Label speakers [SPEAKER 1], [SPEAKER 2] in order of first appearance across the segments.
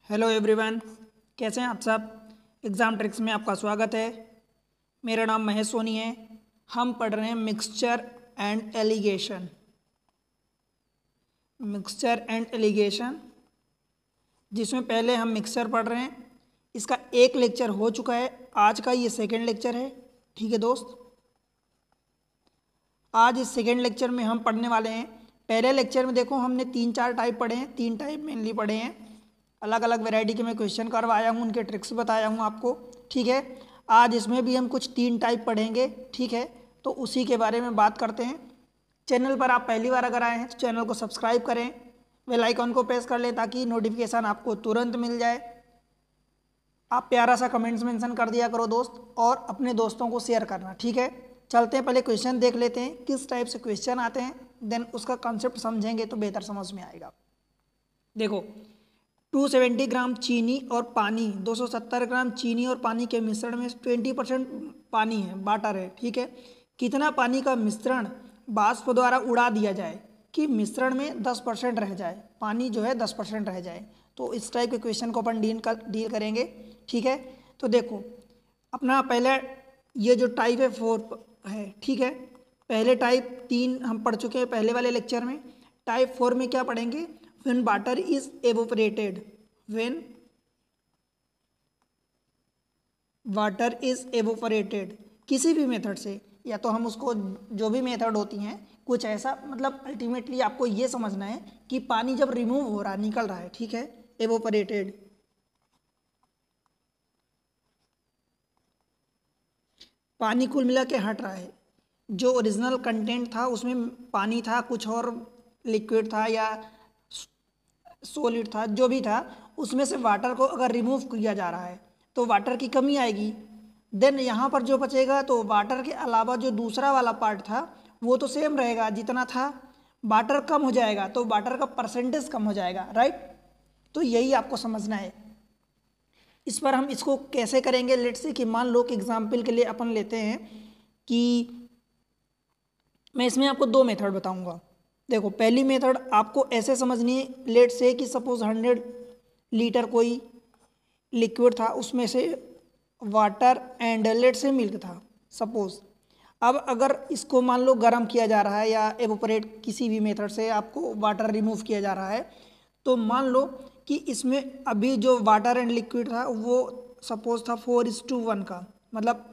[SPEAKER 1] Hello everyone, कैसे हैं आप सब। एग्ज़ाम ट्रिक्स में आपका स्वागत है। मेरा नाम महेश सोनी है। हम पढ़ रहे हैं mixture and allegation. Mixture and allegation जिसमें पहले हम मिक्सचर पढ़ रहे हैं। इसका एक लेक्चर हो चुका है, आज का ये सेकेंड लेक्चर है। ठीक है दोस्त, आज इस सेकेंड लेक्चर में हम पढ़ने वाले हैं। पहले लेक्चर में देखो हमने 3-4 टाइप पढ़े हैं, 3 टाइप मेनली पढ़े हैं। अलग अलग वैरायटी के मैं क्वेश्चन करवाया हूँ, उनके ट्रिक्स बताया हूँ आपको। ठीक है, आज इसमें भी हम कुछ 3 टाइप पढ़ेंगे। ठीक है, तो उसी के बारे में बात करते हैं। चैनल पर आप पहली बार अगर आए हैं तो चैनल को सब्सक्राइब करें, बेल आइकन को प्रेस कर लें ताकि नोटिफिकेशन आपको तुरंत मिल जाए। आप प्यारा सा कमेंट्स मेंशन कर दिया करो दोस्त, और अपने दोस्तों को शेयर करना। ठीक है, चलते हैं पहले क्वेश्चन देख लेते हैं किस टाइप से क्वेश्चन आते हैं, देन उसका कॉन्सेप्ट समझेंगे तो बेहतर समझ में आएगा। देखो, 270 ग्राम चीनी और पानी, 270 ग्राम चीनी और पानी के मिश्रण में 20% पानी है, वाटर है। ठीक है, कितना पानी का मिश्रण वाष्प द्वारा उड़ा दिया जाए कि मिश्रण में 10% रह जाए, पानी जो है 10% रह जाए। तो इस टाइप के क्वेश्चन को अपन डील करेंगे। ठीक है, तो देखो अपना पहले ये जो टाइप है 4 है। ठीक है, पहले टाइप 3 हम पढ़ चुके हैं पहले वाले लेक्चर में। टाइप 4 में क्या पढ़ेंगे? when water is evaporated, when water is evaporated, किसी भी मेथड से, या तो हम उसको जो भी मेथड होती हैं कुछ ऐसा, मतलब अल्टीमेटली आपको ये समझना है कि पानी जब रिमूव हो रहा है, निकल रहा है। ठीक है, एवोपरेटेड, पानी कुल मिला के हट रहा है। जो ओरिजिनल कंटेंट था उसमें पानी था, कुछ और लिक्विड था या सॉलिड था, जो भी था, उसमें से वाटर को अगर रिमूव किया जा रहा है तो वाटर की कमी आएगी। देन यहाँ पर जो बचेगा तो वाटर के अलावा जो दूसरा वाला पार्ट था वो तो सेम रहेगा जितना था। वाटर कम हो जाएगा तो वाटर का परसेंटेज कम हो जाएगा, राइट। तो यही आपको समझना है। इस पर हम इसको कैसे करेंगे, लेट्स से कि मान लो कि एग्जाम्पल के लिए अपन लेते हैं कि मैं इसमें आपको 2 मेथड बताऊंगा। देखो, पहली मेथड आपको ऐसे समझनी है, लेट्स से कि सपोज 100 लीटर कोई लिक्विड था, उसमें से water and let's say milk था सपोज। अब अगर इसको मान लो गर्म किया जा रहा है या एवोपरेट किसी भी मेथड से आपको वाटर रिमूव किया जा रहा है, तो मान लो कि इसमें अभी जो वाटर एंड लिक्विड था वो सपोज था 4:1 का, मतलब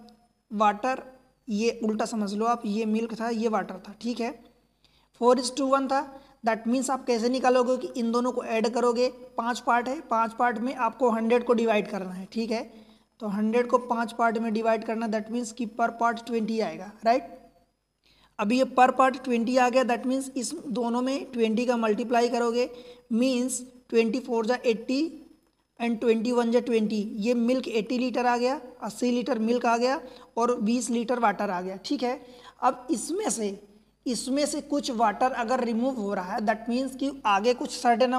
[SPEAKER 1] वाटर, ये उल्टा समझ लो आप, ये मिल्क था ये वाटर था। ठीक है, 4:1 था। दैट मीन्स आप कैसे निकालोगे कि इन दोनों को ऐड करोगे, 5 पार्ट है, 5 पार्ट में आपको 100 को डिवाइड करना है। ठीक है, तो 100 को 5 पार्ट में डिवाइड करना, दैट मीन्स कि पर पार्ट 20 आएगा, राइट। अभी ये पर पार्ट 20 आ गया, दैट मीन्स इस दोनों में 20 का मल्टीप्लाई करोगे, मीन्स 24 जा 80 एंड 21 जा 20। ये मिल्क 80 लीटर आ गया, 80 लीटर मिल्क आ गया और 20 लीटर वाटर आ गया। ठीक है, अब इसमें से कुछ वाटर अगर रिमूव हो रहा है, दैट मीन्स कि आगे कुछ सर्टेन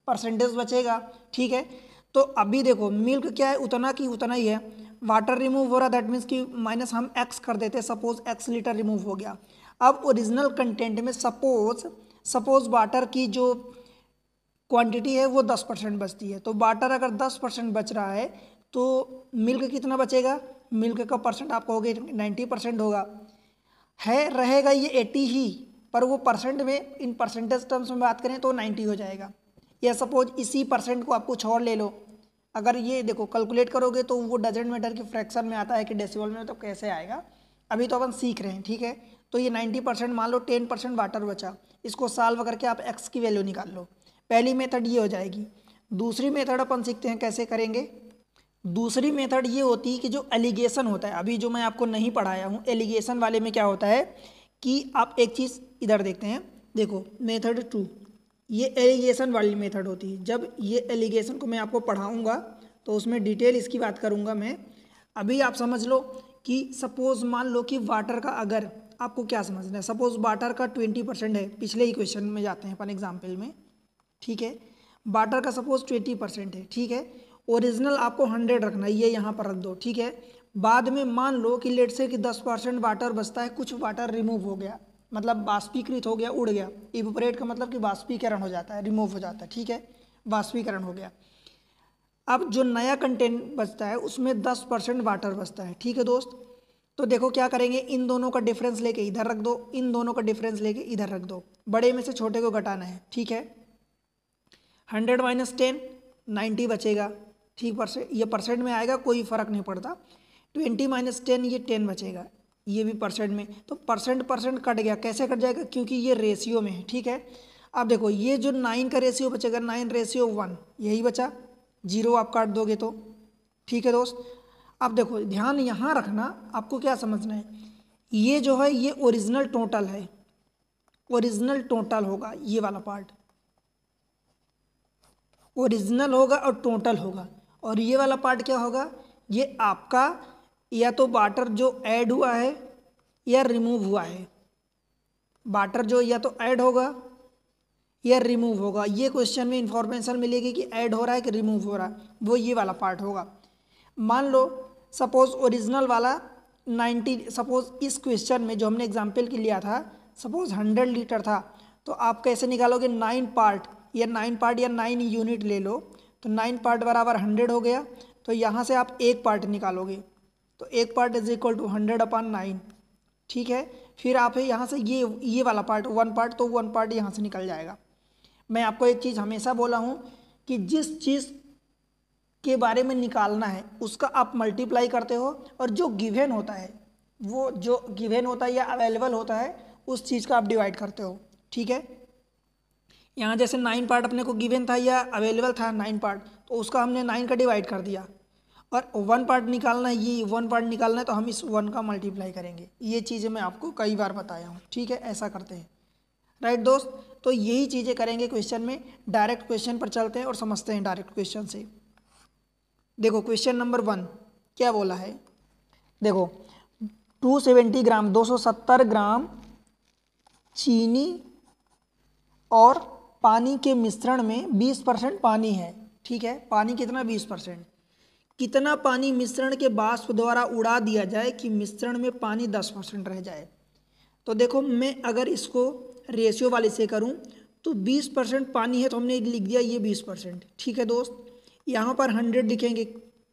[SPEAKER 1] परसेंटेज बचेगा। ठीक है, तो अभी देखो मिल्क क्या है, उतना की उतना ही है, वाटर रिमूव हो रहा, दैट मीन्स कि माइनस हम x कर देते, सपोज x लीटर रिमूव हो गया। अब ओरिजिनल कंटेंट में सपोज वाटर की जो क्वांटिटी है वो 10% बचती है, तो वाटर अगर 10% बच रहा है तो मिल्क कितना बचेगा? मिल्क का परसेंट आपका हो गया 90% होगा, है रहेगा ये 80 ही, पर वो परसेंट में, इन परसेंटेज टर्म्स में बात करें तो 90 हो जाएगा। या सपोज इसी परसेंट को आप कुछ और ले लो, अगर ये देखो कैलकुलेट करोगे तो वो डजेंट मैटर कि फ्रैक्शन में आता है कि डेसिमल में, तो कैसे आएगा अभी तो अपन सीख रहे हैं। ठीक है, तो ये 90%, मान लो 10% वाटर बचा, इसको सॉल्व करके आप x की वैल्यू निकाल लो। पहली मेथड ये हो जाएगी। दूसरी मेथड अपन सीखते हैं कैसे करेंगे। दूसरी मेथड ये होती है कि जो एलिगेशन होता है, अभी जो मैं आपको नहीं पढ़ाया हूँ, एलिगेशन वाले में क्या होता है कि आप एक चीज़ इधर देखते हैं, देखो मेथड 2, ये एलिगेशन वाली मेथड होती है। जब ये एलिगेशन को मैं आपको पढ़ाऊँगा तो उसमें डिटेल इसकी बात करूँगा मैं। अभी आप समझ लो कि सपोज मान लो कि वाटर का, अगर आपको क्या समझना है, सपोज वाटर का 20% है, पिछले ही क्वेश्चन में जाते हैं अपन एग्जाम्पल में। ठीक है, वाटर का सपोज 20% है। ठीक है, ओरिजिनल आपको 100 रखना है, ये यहाँ पर रख दो। ठीक है, बाद में मान लो कि लेट से कि 10% वाटर बचता है, कुछ वाटर रिमूव हो गया, मतलब बाष्पीकृत हो गया, उड़ गया। इवेपोरेट का मतलब कि बाष्पीकरण हो जाता है, रिमूव हो जाता है। ठीक है, बाष्पीकरण हो गया। अब जो नया कंटेंट बचता है उसमें 10% वाटर बचता है, ठीक है दोस्त। तो देखो क्या करेंगे, इन दोनों का डिफरेंस लेके इधर रख दो, इन दोनों का डिफरेंस लेके इधर रख दो, बड़े में से छोटे को घटाना है, ठीक है। 100 माइनस 10 90 बचेगा, ठीक। परसेंट ये परसेंट में आएगा, कोई फर्क नहीं पड़ता। 20 माइनस 10 ये 10 बचेगा, ये भी परसेंट में। तो परसेंट परसेंट कट गया, कैसे कट जाएगा, क्योंकि ये रेशियो में है, ठीक है। अब देखो ये जो 9 का रेशियो बचेगा 9:1 यही बचा, 0 आप काट दोगे तो, ठीक है दोस्त। अब देखो ध्यान यहाँ रखना, आपको क्या समझना है, ये जो है ये ओरिजिनल टोटल है, ओरिजिनल टोटल होगा ये वाला पार्ट, ओरिजिनल होगा और टोटल होगा। और ये वाला पार्ट क्या होगा, ये आपका या तो वाटर जो ऐड हुआ है या रिमूव हुआ है, वाटर जो या तो ऐड होगा या रिमूव होगा। ये क्वेश्चन में इंफॉर्मेशन मिलेगी कि ऐड हो रहा है कि रिमूव हो रहा है, वो ये वाला पार्ट होगा। मान लो सपोज ओरिजिनल वाला 90, सपोज इस क्वेश्चन में जो हमने एग्जाम्पल के लिया था, सपोज 100 लीटर था, तो आप कैसे निकालोगे, 9 पार्ट या 9 यूनिट ले लो, तो 9 पार्ट बराबर 100 हो गया। तो यहाँ से आप एक पार्ट निकालोगे, तो एक पार्ट इज इक्वल टू 100/9, ठीक है। फिर आप यहाँ से ये वाला पार्ट 1 पार्ट, तो 1 पार्ट यहाँ से निकल जाएगा। मैं आपको एक चीज़ हमेशा बोला हूँ कि जिस चीज़ के बारे में निकालना है उसका आप मल्टीप्लाई करते हो, और जो गिवन होता है, वो जो गिवन होता है या अवेलेबल होता है उस चीज़ का आप डिवाइड करते हो, ठीक है। यहाँ जैसे 9 पार्ट अपने को गिवन था या अवेलेबल था 9 पार्ट, तो उसका हमने 9 का डिवाइड कर दिया। और 1 पार्ट निकालना है, ये 1 पार्ट निकालना है, तो हम इस 1 का मल्टीप्लाई करेंगे। ये चीज़ें मैं आपको कई बार बताया हूँ, ठीक है, ऐसा करते हैं, राइट दोस्त। तो यही चीज़ें करेंगे क्वेश्चन में। डायरेक्ट क्वेश्चन पर चलते हैं और समझते हैं डायरेक्ट क्वेश्चन से। देखो क्वेश्चन नंबर 1 क्या बोला है, देखो 270 ग्राम 270 ग्राम चीनी और पानी के मिश्रण में 20% पानी है, ठीक है। पानी कितना, 20%। कितना पानी मिश्रण के वाष्प द्वारा उड़ा दिया जाए कि मिश्रण में पानी 10% रह जाए। तो देखो मैं अगर इसको रेशियो वाले से करूं तो 20% पानी है, तो हमने लिख दिया ये 20%, ठीक है दोस्त। यहाँ पर 100 लिखेंगे,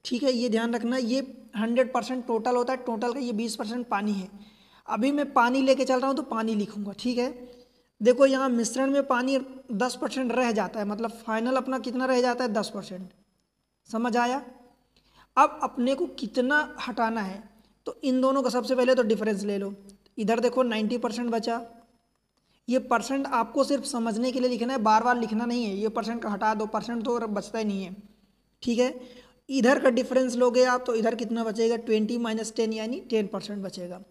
[SPEAKER 1] ठीक है, ये ध्यान रखना, ये 100% टोटल होता है, टोटल का ये 20% पानी है। अभी मैं पानी लेके चल रहा हूँ तो पानी लिखूँगा, ठीक है। देखो यहाँ मिश्रण में पानी 10% रह जाता है, मतलब फाइनल अपना कितना रह जाता है, 10%, समझ आया। अब अपने को कितना हटाना है, तो इन दोनों का सबसे पहले तो डिफरेंस ले लो। इधर देखो 90% बचा, ये परसेंट आपको सिर्फ समझने के लिए लिखना है, बार बार लिखना नहीं है। ये परसेंट का हटा दो, परसेंट तो बचता ही नहीं है, ठीक है। इधर का डिफरेंस लोगे आप तो इधर कितना बचेगा, 20 माइनस 10 यानी 10% बचेगा।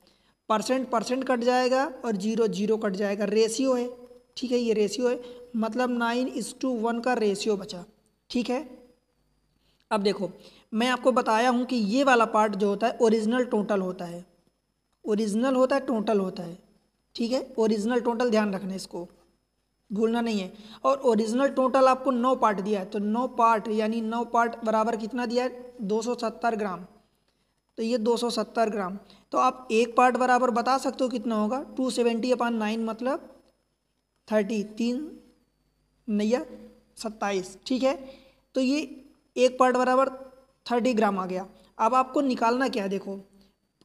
[SPEAKER 1] परसेंट परसेंट कट जाएगा और 0 0 कट जाएगा, रेशियो है, ठीक है, ये रेशियो है, मतलब 9:1 का रेशियो बचा, ठीक है। अब देखो मैं आपको बताया हूँ कि ये वाला पार्ट जो होता है ओरिजिनल टोटल होता है, ओरिजिनल होता है, टोटल होता है, ठीक है। ओरिजिनल टोटल ध्यान रखना, इसको भूलना नहीं है। और ओरिजिनल टोटल आपको 9 पार्ट दिया है, तो 9 पार्ट यानी 9 पार्ट बराबर कितना दिया है, 270 ग्राम। तो ये 270 ग्राम, तो आप एक पार्ट बराबर बता सकते हो कितना होगा, 270/9 मतलब 30, 3 9 27, ठीक है। तो ये एक पार्ट बराबर 30 ग्राम आ गया। अब आपको निकालना क्या है, देखो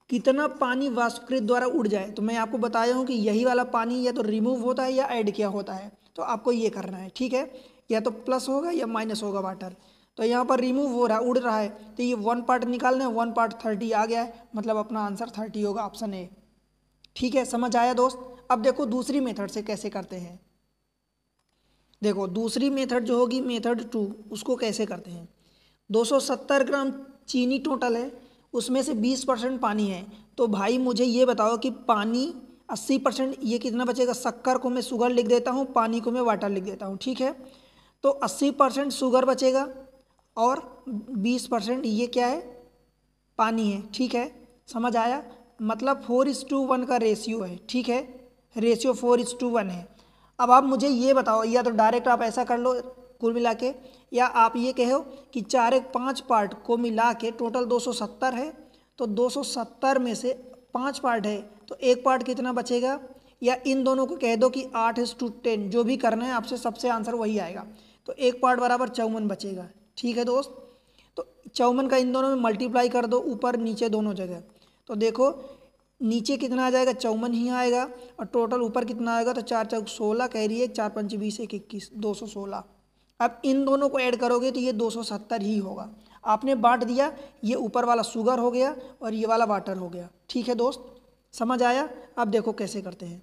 [SPEAKER 1] कितना पानी वाष्पकृत द्वारा उड़ जाए। तो मैं आपको बताया हूँ कि यही वाला पानी या तो रिमूव होता है या ऐड किया होता है, तो आपको ये करना है, ठीक है। या तो प्लस होगा या माइनस होगा वाटर। तो यहाँ पर रिमूव हो रहा है, उड़ रहा है, तो ये 1 पार्ट निकालना है, 1 पार्ट 30 आ गया है, मतलब अपना आंसर 30 होगा, ऑप्शन ए, ठीक है। समझ आया दोस्त। अब देखो दूसरी मेथड से कैसे करते हैं। देखो दूसरी मेथड जो होगी मेथड 2, उसको कैसे करते हैं। 270 ग्राम चीनी टोटल है, उसमें से 20% पानी है। तो भाई मुझे ये बताओ कि पानी 80%, ये कितना बचेगा, शक्कर को मैं शुगर लिख देता हूँ, पानी को मैं वाटर लिख देता हूँ, ठीक है। तो 80% शुगर बचेगा और 20% ये क्या है, पानी है, ठीक है। समझ आया, मतलब 4:1 का रेशियो है, ठीक है, रेशियो 4:1 है। अब आप मुझे ये बताओ, या तो डायरेक्ट आप ऐसा कर लो कुल मिला के, या आप ये कहो कि 4-5 पार्ट को मिला के टोटल 270 है, तो 270 में से 5 पार्ट है, तो एक पार्ट कितना बचेगा, या इन दोनों को कह दो कि 8:10, जो भी करना है आपसे, सबसे आंसर वही आएगा। तो एक पार्ट बराबर 54 बचेगा, ठीक है दोस्त। 54 का इन दोनों में मल्टीप्लाई कर दो, ऊपर नीचे दोनों जगह। तो देखो नीचे कितना आ जाएगा, 54 ही आएगा, और टोटल ऊपर कितना आएगा, तो 4 चौक 16 कह रही है, 4 पंच 20 1 21 216। अब इन दोनों को ऐड करोगे तो ये 270 ही होगा। आपने बांट दिया, ये ऊपर वाला शुगर हो गया और ये वाला वाटर हो गया। ठीक है दोस्त, समझ आया? अब देखो कैसे करते हैं।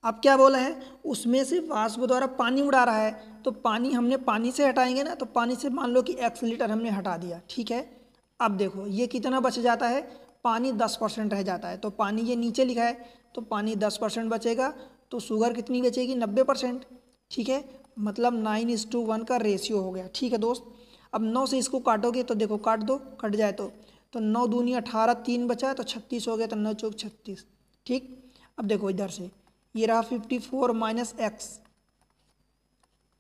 [SPEAKER 1] अब क्या बोला है, उसमें से वाष्प द्वारा पानी उड़ा रहा है, तो पानी हमने पानी से हटाएंगे ना, तो पानी से मान लो कि x लीटर हमने हटा दिया। ठीक है, अब देखो ये कितना बच जाता है, पानी 10% रह जाता है। तो पानी ये नीचे लिखा है, तो पानी 10% बचेगा, तो शुगर कितनी बचेगी, 90%। ठीक है, मतलब 9:1 का रेशियो हो गया। ठीक है दोस्त, अब 9 से इसको काटोगे तो देखो काट दो, कट जाए तो 9 दूनी 18, 3 बचा तो 36 हो गया, तो 9 चौक 36। ठीक, अब देखो इधर से ये रहा 54 minus x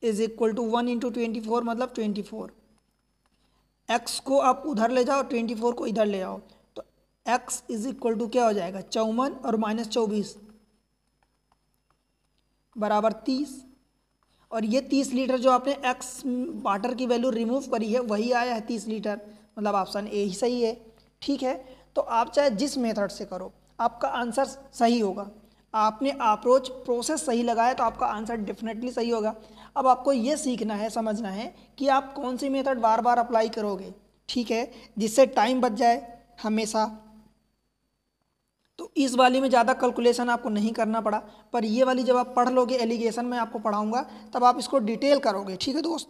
[SPEAKER 1] is equal to 1 into 24 मतलब 24। एक्स को आप उधर ले जाओ, 24 को इधर ले आओ, तो एक्स इज इक्वल टू क्या हो जाएगा, 54 और माइनस 24 बराबर 30। और ये 30 लीटर जो आपने एक्स वाटर की वैल्यू रिमूव करी है वही आया है 30 लीटर, मतलब ऑप्शन ए ही सही है। ठीक है, तो आप चाहे जिस मेथड से करो आपका आंसर सही होगा। आपने अप्रोच प्रोसेस सही लगाया तो आपका आंसर डेफिनेटली सही होगा। अब आपको ये सीखना है, समझना है कि आप कौन सी मेथड बार बार अप्लाई करोगे। ठीक है, जिससे टाइम बच जाए हमेशा। तो इस वाली में ज़्यादा कैलकुलेशन आपको नहीं करना पड़ा, पर ये वाली जब आप पढ़ लोगे, एलिगेशन में आपको पढ़ाऊंगा तब आप इसको डिटेल करोगे। ठीक है दोस्त,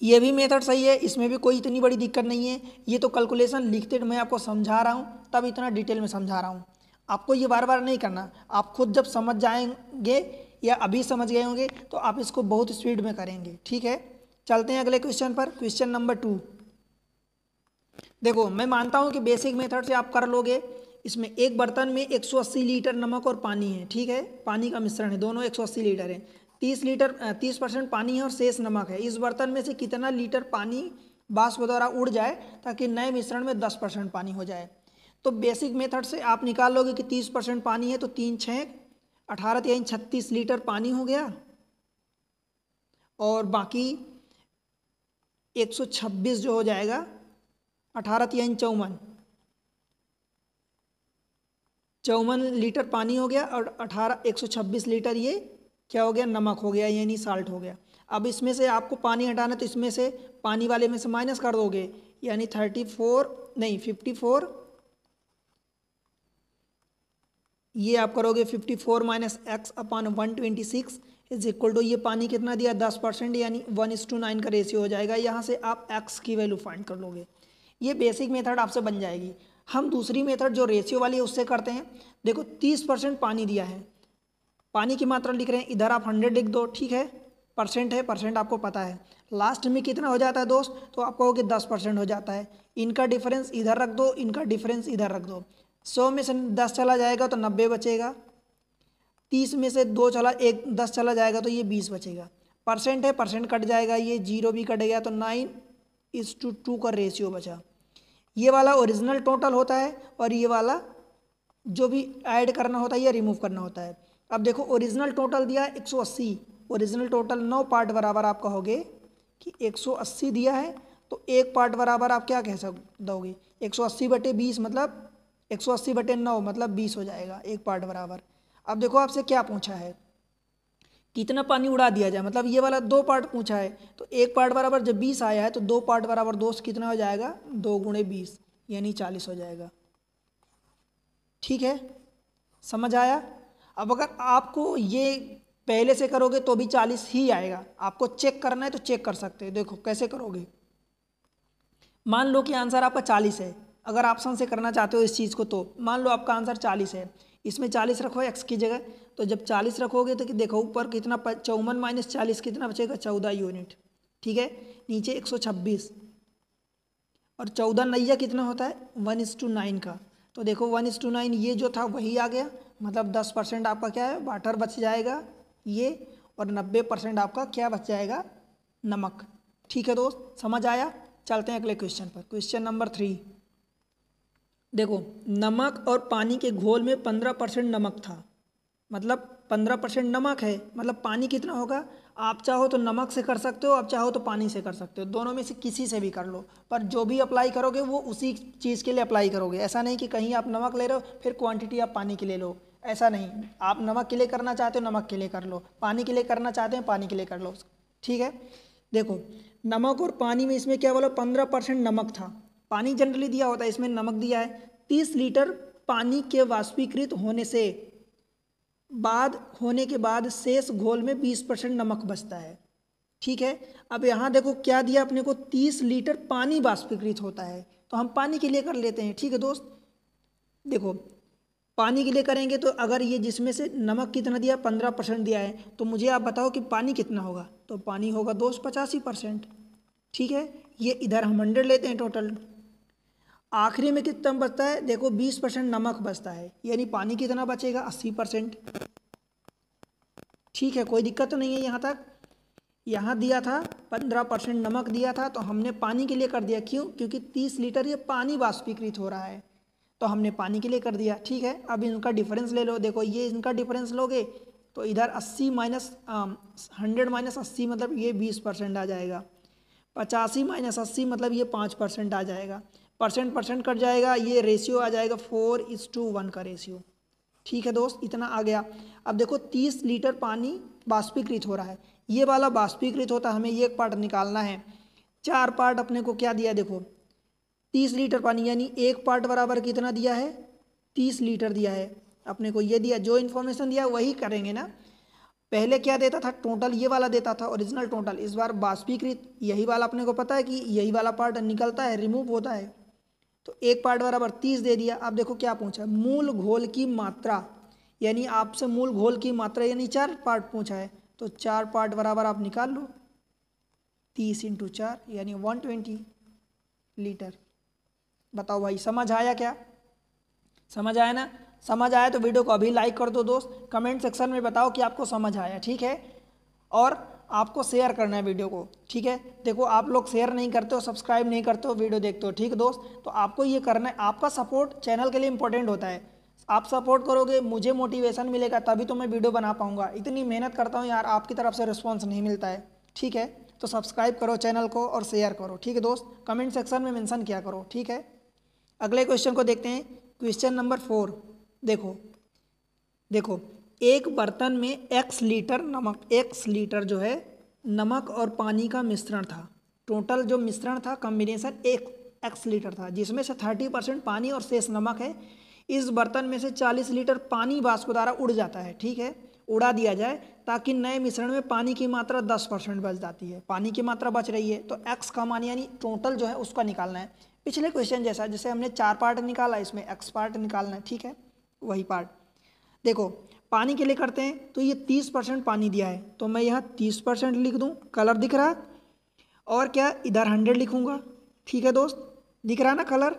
[SPEAKER 1] ये भी मेथड सही है, इसमें भी कोई इतनी बड़ी दिक्कत नहीं है। ये तो कैलकुलेशन लिखते मैं आपको समझा रहा हूँ, तब इतना डिटेल में समझा रहा हूँ। आपको ये बार बार नहीं करना, आप खुद जब समझ जाएंगे या अभी समझ गए होंगे तो आप इसको बहुत स्पीड में करेंगे। ठीक है, चलते हैं अगले क्वेश्चन पर। Question number 2। देखो मैं मानता हूँ कि बेसिक मेथड से आप कर लोगे। इसमें एक बर्तन में 180 लीटर नमक और पानी है। ठीक है, पानी का मिश्रण है, दोनों 180 लीटर है। 30% पानी है और शेष नमक है। इस बर्तन में से कितना लीटर पानी वाष्प द्वारा उड़ जाए ताकि नए मिश्रण में 10% पानी हो जाए। तो बेसिक मेथड से आप निकाल लोगे कि 30% पानी है, तो 3 6 18 यानी 36 लीटर पानी हो गया, और बाकी 126 जो हो जाएगा, 18 यानी 54 लीटर पानी हो गया, और 126 लीटर ये क्या हो गया, नमक हो गया, यानी साल्ट हो गया। अब इसमें से आपको पानी हटाना, तो इसमें से पानी वाले में से माइनस कर दोगे, यानी 54 ये आप करोगे 54 minus x upon 126 is equal to, ये पानी कितना दिया, 10%, यानी 1:9 का रेशियो हो जाएगा। यहाँ से आप एक्स की वैल्यू फाइंड कर लोगे। ये बेसिक मेथड आपसे बन जाएगी। हम दूसरी मेथड जो रेशियो वाली है उससे करते हैं। देखो 30% पानी दिया है, पानी की मात्रा लिख रहे हैं, इधर आप 100 लिख दो। ठीक है, परसेंट है, परसेंट आपको पता है। लास्ट में कितना हो जाता है दोस्त, तो आप कहोगे 10% हो जाता है। इनका डिफरेंस इधर रख दो, इनका डिफरेंस इधर रख दो। 100 में से 10 चला जाएगा तो 90 बचेगा। 30 में से 2 चला 10 चला जाएगा तो ये 20 बचेगा। परसेंट है, परसेंट कट जाएगा, ये 0 भी कट गया, तो 9:2 का रेशियो बचा। ये वाला ओरिजिनल टोटल होता है, और ये वाला जो भी ऐड करना होता है या रिमूव करना होता है। अब देखो ओरिजिनल टोटल दिया है 180, ओरिजिनल टोटल 9 पार्ट बराबर आप कहोगे कि 180 दिया है, तो एक पार्ट बराबर आप क्या कह दोगे, 180/20 मतलब 180/9 मतलब 20 हो जाएगा, एक पार्ट बराबर। अब देखो आपसे क्या पूछा है, कितना पानी उड़ा दिया जाए, मतलब ये वाला 2 पार्ट पूछा है, तो एक पार्ट बराबर जब 20 आया है तो 2 पार्ट बराबर दोस्त कितना हो जाएगा, 2 × 20 यानी 40 हो जाएगा। ठीक है, समझ आया? अब अगर आपको ये पहले से करोगे तो भी 40 ही आएगा, आपको चेक करना है तो चेक कर सकते हैं। देखो कैसे करोगे, मान लो कि आंसर आपका 40 है, अगर ऑप्शन से करना चाहते हो इस चीज़ को, तो मान लो आपका आंसर 40 है, इसमें 40 रखो एक्स की जगह, तो जब 40 रखोगे तो कि देखो ऊपर कितना 54 माइनस 40 कितना बचेगा, 14 यूनिट। ठीक है, नीचे 126, और 14 नैया कितना होता है, 1:9 का। तो देखो 1:9 ये जो था वही आ गया, मतलब 10% आपका क्या है, वाटर बच जाएगा ये, और 90% आपका क्या बच जाएगा, नमक। ठीक है दोस्त, समझ आया? चलते हैं अगले क्वेश्चन पर। Question number 3। देखो नमक और पानी के घोल में 15% नमक था, मतलब 15% नमक है, मतलब पानी कितना होगा, आप चाहो तो नमक से कर सकते हो, आप चाहो तो पानी से कर सकते हो, दोनों में से किसी से भी कर लो, पर जो भी अप्लाई करोगे वो उसी चीज़ के लिए अप्लाई करोगे। ऐसा नहीं कि कहीं आप नमक ले रहे हो फिर क्वांटिटी आप पानी के लिए लो, ऐसा नहीं। आप नमक के लिए करना चाहते हो नमक के लिए कर लो, पानी के लिए करना चाहते हैं पानी के लिए कर लो, ठीक है। देखो नमक और पानी में इसमें क्या बोला, 15% नमक था, पानी जनरली दिया होता है, इसमें नमक दिया है। 30 लीटर पानी के वाष्पीकृत होने के बाद शेष घोल में 20% नमक बचता है, ठीक है। अब यहाँ देखो क्या दिया अपने को, 30 लीटर पानी वाष्पीकृत होता है, तो हम पानी के लिए कर लेते हैं, ठीक है दोस्त। देखो पानी के लिए करेंगे तो अगर ये जिसमें से नमक कितना दिया 15% दिया है, तो मुझे आप बताओ कि पानी कितना होगा, तो पानी होगा दोस्त 85%, ठीक है। ये इधर हम 100 लेते हैं टोटल। आखिरी में कितना बचता है, देखो 20% नमक बचता है, यानी पानी कितना बचेगा 80%, ठीक है। कोई दिक्कत तो नहीं है यहाँ तक। यहाँ दिया था 15% नमक दिया था, तो हमने पानी के लिए कर दिया, क्यों, क्योंकि 30 लीटर ये पानी वाष्पीकृत हो रहा है, तो हमने पानी के लिए कर दिया, ठीक है। अब इनका डिफरेंस ले लो, देखो ये इनका डिफरेंस लोगे तो इधर 80 माइनस 100 माइनस 80 मतलब ये 20% आ जाएगा, 85 माइनस 80 मतलब ये 5% आ जाएगा, परसेंट कट जाएगा, ये रेशियो आ जाएगा 4:1 का रेशियो, ठीक है दोस्त, इतना आ गया। अब देखो 30 लीटर पानी वाष्पीकृत हो रहा है, ये वाला वाष्पीकृत होता है, हमें ये एक पार्ट निकालना है। 4 पार्ट अपने को क्या दिया, देखो 30 लीटर पानी, यानी एक पार्ट बराबर कितना दिया है 30 लीटर दिया है अपने को, ये दिया, जो इन्फॉर्मेशन दिया वही करेंगे ना। पहले क्या देता था, टोटल ये वाला देता था ओरिजिनल टोटल, इस बार वाष्पीकृत, यही वाला अपने को पता है कि यही वाला पार्ट निकलता है, रिमूव होता है, तो एक पार्ट बराबर 30 दे दिया। अब देखो क्या पूछा, मूल घोल की मात्रा, यानी आपसे मूल घोल की मात्रा यानी 4 पार्ट पूछा है, तो 4 पार्ट बराबर आप निकाल लो, 30 × 4 यानी 120 लीटर। बताओ भाई समझ आया क्या, समझ आया ना। समझ आया तो वीडियो को अभी लाइक कर दो दोस्त, कमेंट सेक्शन में बताओ कि आपको समझ आया, ठीक है। और आपको शेयर करना है वीडियो को, ठीक है। देखो आप लोग शेयर नहीं करते हो, सब्सक्राइब नहीं करते हो, वीडियो देखते हो, ठीक है दोस्त, तो आपको ये करना है, आपका सपोर्ट चैनल के लिए इंपॉर्टेंट होता है। आप सपोर्ट करोगे मुझे मोटिवेशन मिलेगा, तभी तो मैं वीडियो बना पाऊंगा। इतनी मेहनत करता हूँ यार, आपकी तरफ से रिस्पॉन्स नहीं मिलता है, ठीक है। तो सब्सक्राइब करो चैनल को और शेयर करो, ठीक है दोस्त, कमेंट सेक्शन में मेंशन किया करो, ठीक है। अगले क्वेश्चन को देखते हैं, क्वेश्चन नंबर 4। देखो एक बर्तन में x लीटर नमक, x लीटर जो है नमक और पानी का मिश्रण था, टोटल जो मिश्रण था कॉम्बिनेशन x लीटर था, जिसमें से 30% पानी और शेष नमक है। इस बर्तन में से 40 लीटर पानी वाष्प द्वारा उड़ जाता है, ठीक है, उड़ा दिया जाए, ताकि नए मिश्रण में पानी की मात्रा 10% बच जाती है, पानी की मात्रा बच रही है, तो x का मान यानी टोटल जो है उसका निकालना है। पिछले क्वेश्चन जैसा, जैसे हमने 4 पार्ट निकाला, इसमें x पार्ट निकालना है, ठीक है, वही पार्ट। देखो पानी के लिए करते हैं, तो ये 30% पानी दिया है, तो मैं यहाँ 30% लिख दूँ, कलर दिख रहा, और क्या इधर 100 लिखूँगा, ठीक है दोस्त, दिख रहा ना कलर।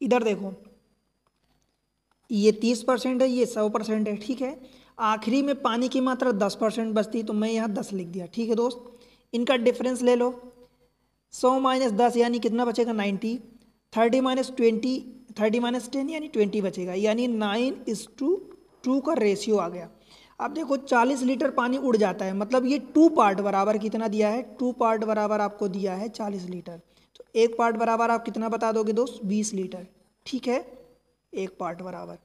[SPEAKER 1] इधर देखो ये 30% है, ये 100% है, ठीक है। आखिरी में पानी की मात्रा 10% बचती, तो मैं यहाँ 10 लिख दिया, ठीक है दोस्त। इनका डिफरेंस ले लो, 100 माइनस 10 यानी कितना बचेगा 90, 30 माइनस 10 यानी 20 बचेगा, यानी 9:2 का रेशियो आ गया। अब देखो 40 लीटर पानी उड़ जाता है, मतलब ये 2 पार्ट बराबर कितना दिया है, 2 पार्ट बराबर आपको दिया है 40 लीटर, तो एक पार्ट बराबर आप कितना बता दोगे दोस्त 20 लीटर, ठीक है, एक पार्ट बराबर।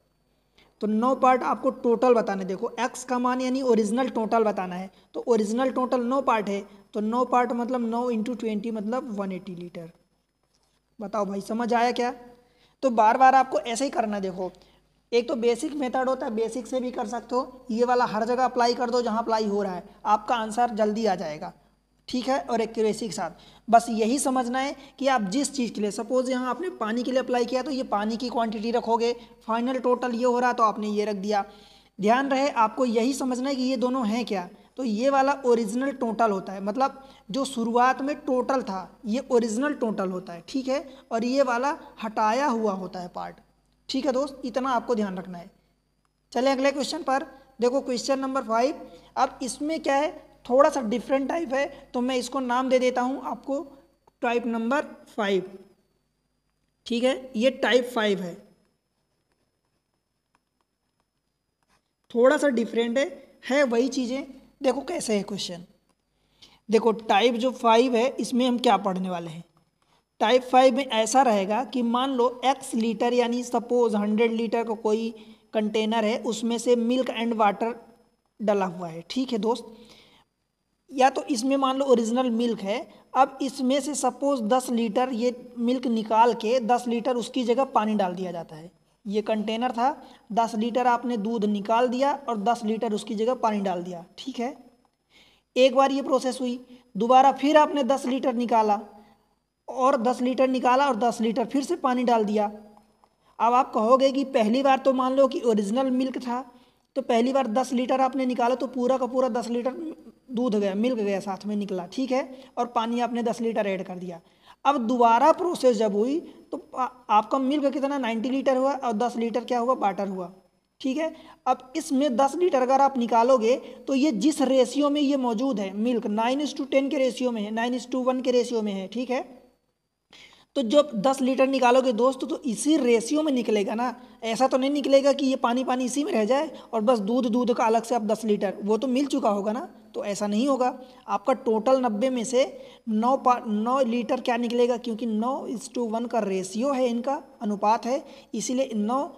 [SPEAKER 1] तो 9 पार्ट आपको टोटल बताना है। देखो x का मान यानी ओरिजिनल टोटल बताना है, तो ओरिजिनल टोटल 9 पार्ट है, तो 9 पार्ट मतलब 9 × 20 मतलब 180 लीटर। बताओ भाई समझ आया क्या। तो बार बार आपको ऐसे ही करना। देखो एक तो बेसिक मेथड होता है, बेसिक से भी कर सकते हो, ये वाला हर जगह अप्लाई कर दो जहाँ अप्लाई हो रहा है, आपका आंसर जल्दी आ जाएगा, ठीक है, और एक्यूरेसी के साथ। बस यही समझना है कि आप जिस चीज़ के लिए, सपोज यहाँ आपने पानी के लिए अप्लाई किया, तो ये पानी की क्वांटिटी रखोगे, फाइनल टोटल ये हो रहा तो आपने ये रख दिया। ध्यान रहे आपको यही समझना है कि ये दोनों हैं क्या, तो ये वाला ओरिजिनल टोटल होता है, मतलब जो शुरुआत में टोटल था ये ओरिजिनल टोटल होता है, ठीक है, और ये वाला हटाया हुआ होता है पार्ट, ठीक है दोस्त, इतना आपको ध्यान रखना है। चले अगले क्वेश्चन पर। देखो क्वेश्चन नंबर 5। अब इसमें क्या है, थोड़ा सा डिफरेंट टाइप है, तो मैं इसको नाम दे देता हूं आपको, टाइप नंबर 5, ठीक है, ये टाइप 5 है, थोड़ा सा डिफरेंट है वही चीज़ें। देखो कैसे है क्वेश्चन, देखो टाइप जो 5 है इसमें हम क्या पढ़ने वाले हैं। टाइप 5 में ऐसा रहेगा कि मान लो x लीटर यानी सपोज 100 लीटर का कोई कंटेनर है, उसमें से मिल्क एंड वाटर डला हुआ है, ठीक है दोस्त। या तो इसमें मान लो ओरिजिनल मिल्क है, अब इसमें से सपोज 10 लीटर ये मिल्क निकाल के 10 लीटर उसकी जगह पानी डाल दिया जाता है। ये कंटेनर था, 10 लीटर आपने दूध निकाल दिया और 10 लीटर उसकी जगह पानी डाल दिया, ठीक है। एक बार ये प्रोसेस हुई, दोबारा फिर आपने 10 लीटर निकाला और 10 लीटर निकाला और 10 लीटर फिर से पानी डाल दिया। अब आप कहोगे कि पहली बार तो मान लो कि ओरिजिनल मिल्क था, तो पहली बार 10 लीटर आपने निकाला तो पूरा का पूरा 10 लीटर दूध गया, मिल्क गया साथ में निकला, ठीक है, और पानी आपने 10 लीटर ऐड कर दिया। अब दोबारा प्रोसेस जब हुई तो आपका मिल्क कितना 90 लीटर हुआ और 10 लीटर क्या हुआ, वाटर हुआ, ठीक है। अब इसमें 10 लीटर अगर आप निकालोगे तो ये जिस रेशियो में ये मौजूद है, मिल्क 9:10 के रेशियो में है, 9:1 के रेशियो में है, ठीक है। तो जब 10 लीटर निकालोगे दोस्त तो इसी रेशियो में निकलेगा ना, ऐसा तो नहीं निकलेगा कि ये पानी पानी इसी में रह जाए और बस दूध दूध का अलग से आप 10 लीटर, वो तो मिल चुका होगा ना, तो ऐसा नहीं होगा। आपका टोटल 90 में से 9 लीटर क्या निकलेगा, क्योंकि 9:1 का रेशियो है, इनका अनुपात है, इसीलिए 9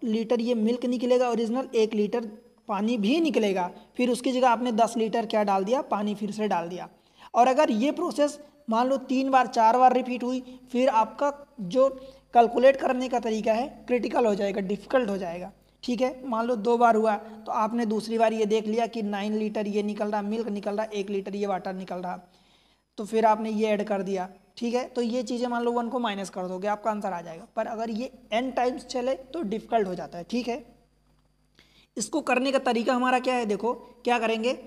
[SPEAKER 1] लीटर ये मिल्क निकलेगा ओरिजिनल, 1 लीटर पानी भी निकलेगा। फिर उसकी जगह आपने 10 लीटर क्या डाल दिया, पानी फिर से डाल दिया। और अगर ये प्रोसेस मान लो 3 बार 4 बार रिपीट हुई, फिर आपका जो कैलकुलेट करने का तरीका है क्रिटिकल हो जाएगा, डिफ़िकल्ट हो जाएगा, ठीक है। मान लो 2 बार हुआ तो आपने दूसरी बार ये देख लिया कि 9 लीटर ये निकल रहा, मिल्क निकल रहा, 1 लीटर ये वाटर निकल रहा, तो फिर आपने ये ऐड कर दिया, ठीक है। तो ये चीज़ें मान लो 1 को माइनस कर दोगे, आपका आंसर आ जाएगा। पर अगर ये n टाइम्स चले तो डिफ़िकल्ट हो जाता है, ठीक है। इसको करने का तरीका हमारा क्या है, देखो क्या करेंगे।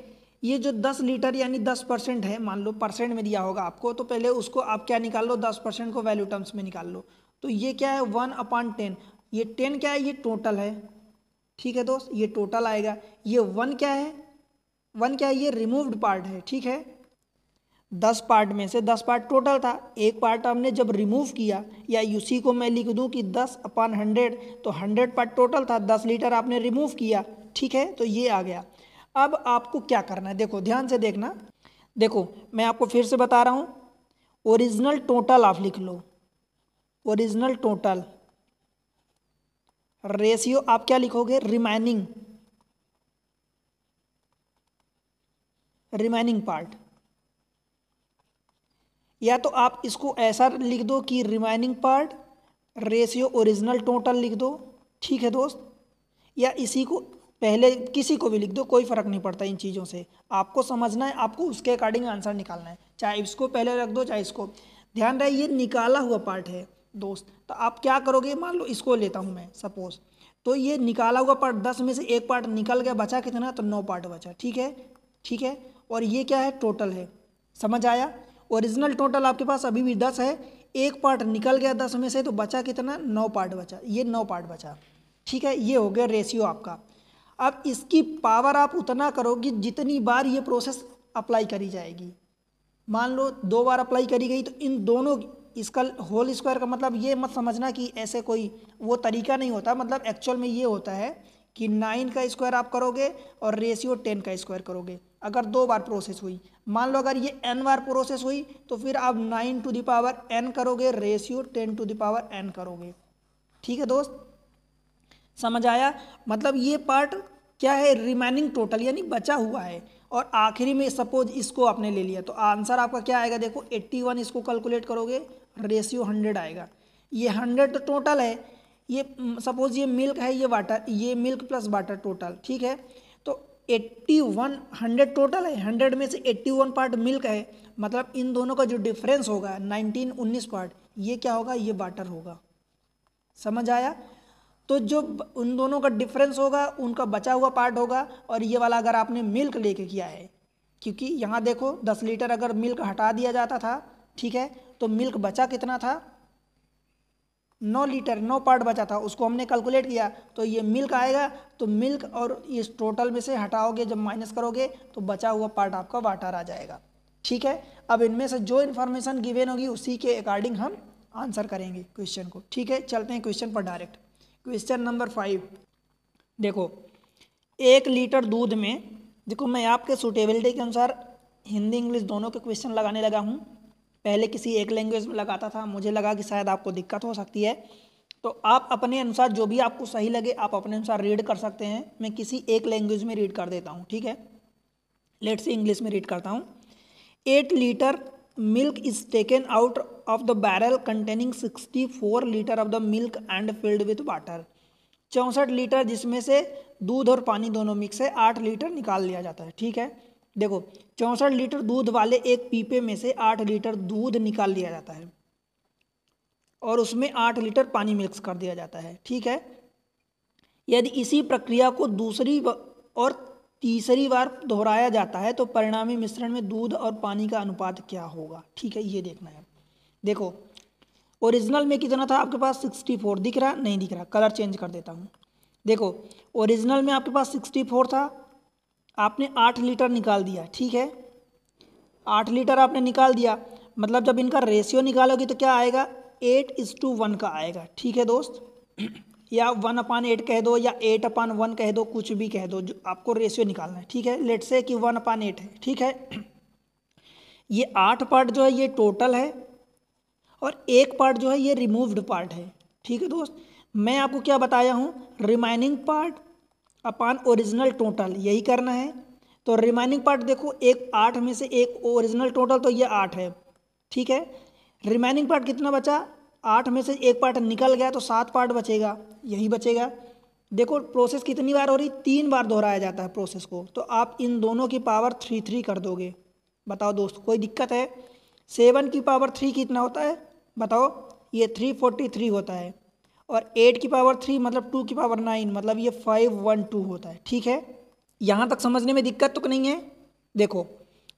[SPEAKER 1] ये जो 10 लीटर यानी 10% है, मान लो परसेंट में दिया होगा आपको, तो पहले उसको आप क्या निकाल लो, 10% को वैल्यू टर्म्स में निकाल लो। तो ये क्या है 1/10, ये 10 क्या है, ये टोटल है, ठीक है दोस्त, ये टोटल आएगा। ये 1 क्या है, 1 क्या है, ये रिमूव्ड पार्ट है, ठीक है। 10 पार्ट में से 10 पार्ट टोटल था, एक पार्ट हमने जब रिमूव किया, या उसी को मैं लिख दूं कि 10/100, तो 100 पार्ट टोटल था, 10 लीटर आपने रिमूव किया, ठीक है, तो ये आ गया। अब आपको क्या करना है, देखो ध्यान से देखना, देखो मैं आपको फिर से बता रहा हूं, ओरिजिनल टोटल आप लिख लो, ओरिजिनल टोटल रेशियो आप क्या लिखोगे, रिमाइनिंग, रिमाइनिंग पार्ट, या तो आप इसको ऐसा लिख दो कि remaining part ratio original total लिख दो, ठीक है दोस्त, या इसी को पहले किसी को भी लिख दो, कोई फर्क नहीं पड़ता इन चीज़ों से, आपको समझना है, आपको उसके अकॉर्डिंग आंसर निकालना है, चाहे इसको पहले रख दो चाहे इसको। ध्यान रहे ये निकाला हुआ पार्ट है दोस्त, तो आप क्या करोगे, मान लो इसको लेता हूँ मैं सपोज, तो ये निकाला हुआ पार्ट 10 में से एक पार्ट निकल गया, बचा कितना, तो 9 पार्ट बचा, ठीक है, ठीक है। और ये क्या है, टोटल है, समझ आया। ओरिजिनल टोटल आपके पास अभी भी 10 है, एक पार्ट निकल गया 10 में से, तो बचा कितना, 9 पार्ट बचा, ये 9 पार्ट बचा, ठीक है। ये हो गया रेशियो आपका। अब इसकी पावर आप उतना करोगे जितनी बार ये प्रोसेस अप्लाई करी जाएगी। मान लो 2 बार अप्लाई करी गई, तो इन दोनों, इसका होल स्क्वायर का मतलब ये मत समझना कि ऐसे कोई वो तरीका नहीं होता, मतलब एक्चुअल में ये होता है कि 9 का स्क्वायर आप करोगे और रेशियो 10 का स्क्वायर करोगे, अगर 2 बार प्रोसेस हुई। मान लो अगर ये n बार प्रोसेस हुई तो फिर आप 9n करोगे, रेशियो 10n करोगे, ठीक है दोस्त, समझ आया। मतलब ये पार्ट क्या है, रिमेनिंग टोटल यानी बचा हुआ है, और आखिरी में सपोज इसको आपने ले लिया, तो आंसर आपका क्या आएगा, देखो 81, इसको कैलकुलेट करोगे रेशियो 100 आएगा। ये 100 तो टोटल है, ये सपोज ये मिल्क है, ये वाटर, ये मिल्क प्लस वाटर टोटल, ठीक है। तो 81, 100 टोटल है, 100 में से 81 पार्ट मिल्क है, मतलब इन दोनों का जो डिफरेंस होगा 19 पार्ट, ये क्या होगा, ये वाटर होगा, समझ आया। तो जो उन दोनों का डिफरेंस होगा उनका बचा हुआ पार्ट होगा, और ये वाला अगर आपने मिल्क लेके किया है, क्योंकि यहाँ देखो 10 लीटर अगर मिल्क हटा दिया जाता था, ठीक है, तो मिल्क बचा कितना था, 9 लीटर, 9 पार्ट बचा था, उसको हमने कैलकुलेट किया, तो ये मिल्क आएगा, तो मिल्क और इस टोटल में से हटाओगे, जब माइनस करोगे तो बचा हुआ पार्ट आपका वाटर आ जाएगा, ठीक है। अब इनमें से जो इन्फॉर्मेशन गिवन होगी उसी के अकॉर्डिंग हम आंसर करेंगे क्वेश्चन को, ठीक है। चलते हैं क्वेश्चन पर डायरेक्ट। क्वेश्चन नंबर 5, देखो 1 लीटर दूध में, देखो मैं आपके सूटेबिलिटी के अनुसार हिंदी इंग्लिश दोनों के क्वेश्चन लगाने लगा हूँ। पहले किसी एक लैंग्वेज में लगाता था, मुझे लगा कि शायद आपको दिक्कत हो सकती है, तो आप अपने अनुसार जो भी आपको सही लगे आप अपने अनुसार रीड कर सकते हैं। मैं किसी एक लैंग्वेज में रीड कर देता हूँ, ठीक है। लेट्स से इंग्लिश में रीड करता हूँ। 8 litre milk is taken out of the barrel containing 64 litre of the milk and filled with water. 64 litre जिसमें से दूध और पानी दोनों मिक्स है, 8 लीटर निकाल लिया जाता है, ठीक है। देखो 64 लीटर दूध वाले एक पीपे में से 8 लीटर दूध निकाल लिया जाता है और उसमें 8 लीटर पानी मिक्स कर दिया जाता है, ठीक है। यदि इसी प्रक्रिया को दूसरी और तीसरी बार दोहराया जाता है तो परिणामी मिश्रण में दूध और पानी का अनुपात क्या होगा, ठीक है, ये देखना है। देखो ओरिजिनल में कितना था आपके पास 64, दिख रहा नहीं दिख रहा, कलर चेंज कर देता हूँ। देखो ओरिजिनल में आपके पास 64 था, आपने 8 लीटर निकाल दिया, ठीक है। 8 लीटर आपने निकाल दिया, मतलब जब इनका रेशियो निकालोगे तो क्या आएगा, 8:1 का आएगा, ठीक है दोस्त। या 1/8 कह दो या 8/1 कह दो, कुछ भी कह दो, जो आपको रेशियो निकालना है, ठीक है। लेट से कि 1/8 है, ठीक है। ये 8 पार्ट जो है ये टोटल है और एक पार्ट जो है ये रिमूव्ड पार्ट है, ठीक है दोस्त। मैं आपको क्या बताया हूँ, remaining part upon original total, यही करना है। तो रिमाइनिंग पार्ट देखो, एक 8 में से एक ओरिजिनल टोटल तो ये 8 है, ठीक है। रिमाइनिंग पार्ट कितना बचा, 8 में से एक पार्ट निकल गया तो 7 पार्ट बचेगा, यही बचेगा। देखो प्रोसेस कितनी बार हो रही, 3 बार दोहराया जाता है प्रोसेस को, तो आप इन दोनों की पावर 3 कर दोगे। बताओ दोस्त कोई दिक्कत है। 7 की पावर 3 कितना होता है बताओ, ये 343 होता है। और 8 की पावर 3 मतलब 2 की पावर 9 मतलब ये 512 होता है, ठीक है। यहाँ तक समझने में दिक्कत तो नहीं है। देखो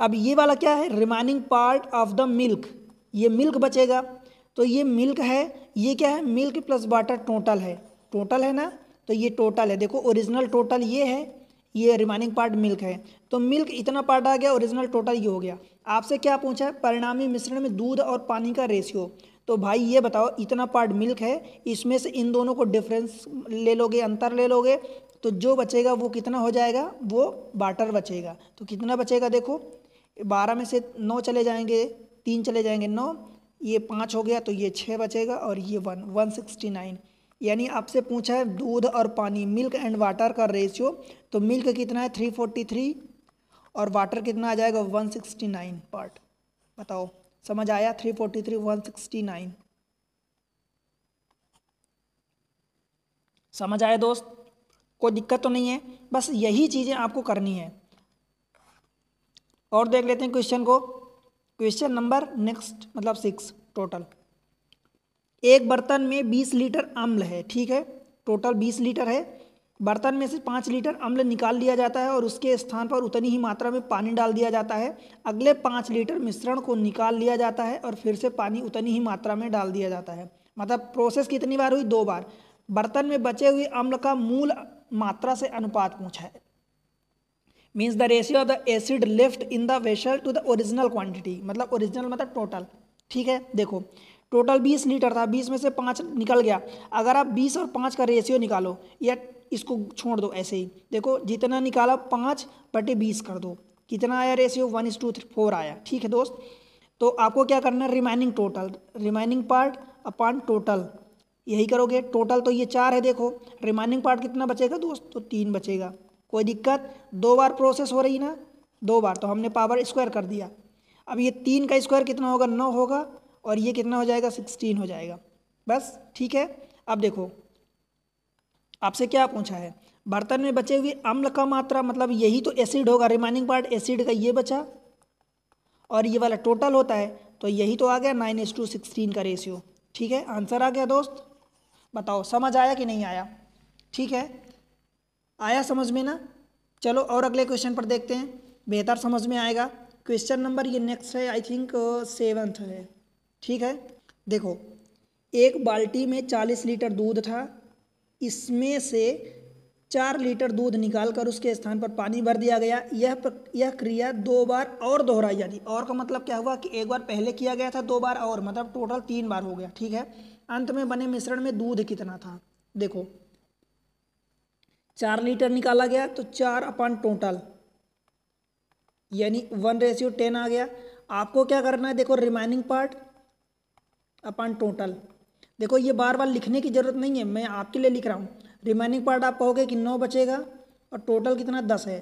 [SPEAKER 1] अब ये वाला क्या है, remaining part of the milk, ये मिल्क बचेगा, तो ये मिल्क है, ये क्या है, मिल्क प्लस वाटर टोटल है ना, तो ये टोटल है। देखो ओरिजिनल टोटल ये है, ये रिमाइनिंग पार्ट मिल्क है, तो मिल्क इतना पार्ट आ गया, ओरिजिनल टोटल ये हो गया। आपसे क्या पूछा है, परिणामी मिश्रण में दूध और पानी का रेशियो। तो भाई ये बताओ, इतना पार्ट मिल्क है, इसमें से इन दोनों को डिफरेंस ले लोगे, अंतर ले लोगे, तो जो बचेगा वो कितना हो जाएगा, वो वाटर बचेगा। तो कितना बचेगा, देखो 12 में से 9 चले जाएंगे, 3 चले जाएंगे 9, ये 5 हो गया, तो ये 6 बचेगा और ये 169। यानी आपसे पूछा है दूध और पानी, मिल्क एंड वाटर का रेशियो, तो मिल्क कितना है 343 और वाटर कितना आ जाएगा 169 पार्ट। बताओ समझ आया, 343 169 समझ आया दोस्त, कोई दिक्कत तो नहीं है, बस यही चीज़ें आपको करनी है। और देख लेते हैं क्वेश्चन को, क्वेश्चन नंबर नेक्स्ट मतलब 6 टोटल। एक बर्तन में 20 लीटर अम्ल है, ठीक है, टोटल 20 लीटर है। बर्तन में से 5 लीटर अम्ल निकाल लिया जाता है और उसके स्थान पर उतनी ही मात्रा में पानी डाल दिया जाता है। अगले 5 लीटर मिश्रण को निकाल लिया जाता है और फिर से पानी उतनी ही मात्रा में डाल दिया जाता है। मतलब प्रोसेस कितनी बार हुई, 2 बार। बर्तन में बचे हुए अम्ल का मूल मात्रा से अनुपात पूछा है, means the ratio of the acid left in the vessel to the original quantity, मतलब ओरिजिनल मतलब टोटल, ठीक है। देखो टोटल 20 लीटर था, 20 में से 5 निकल गया। अगर आप 20 और 5 का रेशियो निकालो या इसको छोड़ दो ऐसे ही, देखो जितना निकाला 5/20 कर दो, कितना आया रेशियो 1:4 आया, ठीक है दोस्त। तो आपको क्या करना है, remaining total, remaining part upon total, यही करोगे। टोटल तो ये 4 है, देखो रिमाइनिंग पार्ट कितना बचेगा दोस्त, तो 3 बचेगा। कोई दिक्कत, 2 बार प्रोसेस हो रही ना, 2 बार, तो हमने पावर स्क्वायर कर दिया। अब ये 3 का स्क्वायर कितना होगा, 9 होगा, और ये कितना हो जाएगा 16 हो जाएगा, बस ठीक है। अब देखो आपसे क्या पूछा है, बर्तन में बचे हुए अम्ल का मात्रा, मतलब यही तो एसिड होगा, रिमाइनिंग पार्ट एसिड का ये बचा और ये वाला टोटल होता है, तो यही तो आ गया 9:16 का रेशियो, ठीक है। आंसर आ गया दोस्त, बताओ समझ आया कि नहीं आया, ठीक है, आया समझ में ना। चलो और अगले क्वेश्चन पर देखते हैं, बेहतर समझ में आएगा। क्वेश्चन नंबर ये नेक्स्ट है, आई थिंक 7th है, ठीक है। देखो एक बाल्टी में 40 लीटर दूध था, इसमें से 4 लीटर दूध निकालकर उसके स्थान पर पानी भर दिया गया। यह क्रिया 2 बार और दोहराई जाती। और का मतलब क्या हुआ कि एक बार पहले किया गया था, 2 बार और, मतलब टोटल 3 बार हो गया, ठीक है। अंत में बने मिश्रण में दूध कितना था, देखो 4 लीटर निकाला गया, तो 4 अपॉन टोटल, यानी 1:10 आ गया। आपको क्या करना है, देखो रिमाइनिंग पार्ट अपन टोटल, देखो ये बार बार लिखने की ज़रूरत नहीं है, मैं आपके लिए लिख रहा हूँ। रिमाइनिंग पार्ट आप कहोगे कि 9 बचेगा और टोटल कितना 10 है।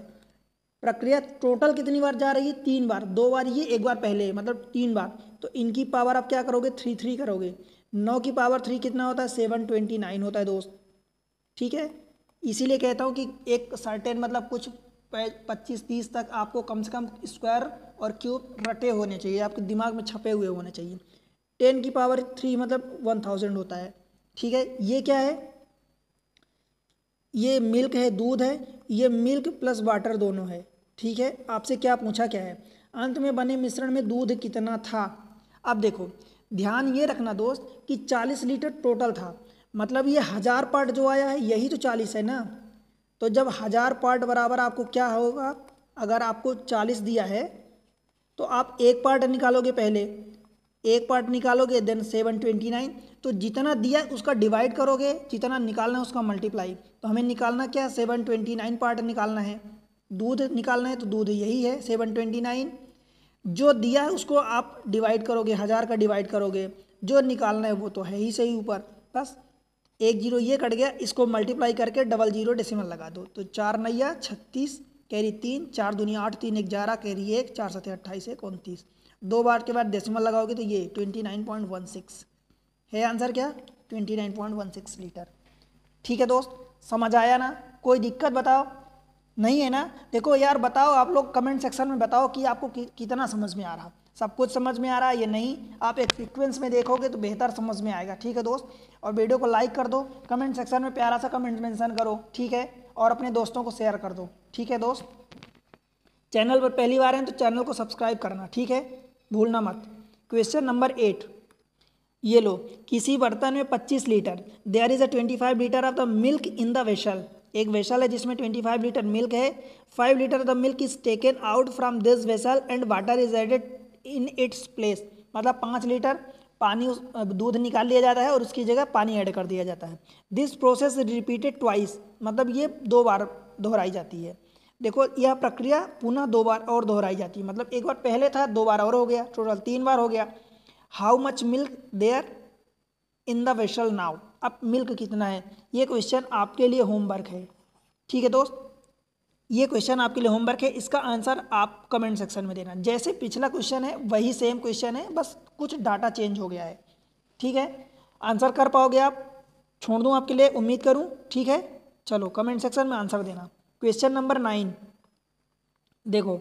[SPEAKER 1] प्रक्रिया टोटल कितनी बार जा रही है, 3 बार, 2 बार ये, 1 बार पहले, मतलब 3 बार। तो इनकी पावर आप क्या करोगे, 3 करोगे। 9 की पावर 3 कितना होता है, 729 होता है दोस्त। ठीक है, इसीलिए कहता हूँ कि एक सर्टेन मतलब कुछ 25-30 तक आपको कम से कम स्क्वायर और क्यूब रटे होने चाहिए, आपके दिमाग में छपे हुए होने चाहिए। 10 की पावर 3 मतलब 1000 होता है। ठीक है, ये क्या है, ये मिल्क है, दूध है, ये मिल्क प्लस वाटर दोनों है। ठीक है, आपसे क्या पूछा क्या है, अंत में बने मिश्रण में दूध कितना था। अब देखो ध्यान ये रखना दोस्त कि 40 लीटर टोटल था, मतलब ये 1000 पार्ट जो आया है यही तो 40 है ना। तो जब 1000 पार्ट बराबर आपको क्या होगा, अगर आपको 40 दिया है तो आप एक पार्ट निकालोगे, पहले एक पार्ट निकालोगे, देन 729। तो जितना दिया उसका डिवाइड करोगे, जितना निकालना है उसका मल्टीप्लाई। तो हमें निकालना क्या है, 729 पार्ट निकालना है। दूध निकालना है तो दूध यही है 729। जो दिया है उसको आप डिवाइड करोगे, 1000 का डिवाइड करोगे, जो निकालना है वो तो है ही सही ऊपर। बस एक जीरो ये कट गया, इसको मल्टीप्लाई करके 00 डेसिमल लगा दो। तो 4 नैया 36, कैरी 3, 4 दूनी 8, 3 11, कैरी 1, 4 7 28, 1 29। 2 बार के बाद डेसिमल लगाओगे तो ये 29.16 है आंसर, क्या 29.16 लीटर। ठीक है दोस्त, समझ आया ना, कोई दिक्कत बताओ, नहीं है ना। देखो यार बताओ, आप लोग कमेंट सेक्शन में बताओ कि आपको कितना समझ में आ रहा, सब कुछ समझ में आ रहा है या नहीं। आप एक सीक्वेंस में देखोगे तो बेहतर समझ में आएगा। ठीक है दोस्त, और वीडियो को लाइक कर दो, कमेंट सेक्शन में प्यारा सा कमेंट मेंशन करो। ठीक है, और अपने दोस्तों को शेयर कर दो। ठीक है दोस्त, चैनल पर पहली बार हैं तो चैनल को सब्सक्राइब करना, ठीक है, भूलना मत। क्वेश्चन नंबर 8, ये लो, किसी बर्तन में 25 litre, there is a 25 litre of the milk in the vessel. एक वेसल है जिसमें 25 लीटर मिल्क है। 5 litre the milk is taken out from this vessel and water is added in its place. मतलब 5 litre पानी दूध निकाल लिया जाता है और उसकी जगह पानी ऐड कर दिया जाता है। दिस प्रोसेस रिपीटेड ट्वाइस, मतलब ये 2 बार दोहराई जाती है। देखो यह प्रक्रिया पुनः 2 बार और दोहराई जाती है, मतलब एक बार पहले था, 2 बार और हो गया, टोटल 3 बार हो गया। How much milk there in the vessel now. अब मिल्क कितना है, ये क्वेश्चन आपके लिए होमवर्क है। ठीक है दोस्त, ये क्वेश्चन आपके लिए होमवर्क है, इसका आंसर आप कमेंट सेक्शन में देना। जैसे पिछला क्वेश्चन है वही सेम क्वेश्चन है, बस कुछ डाटा चेंज हो गया है। ठीक है, आंसर कर पाओगे आप, छोड़ दूँ आपके लिए, उम्मीद करूँ। ठीक है, चलो कमेंट सेक्शन में आंसर देना। क्वेश्चन नंबर 9, देखो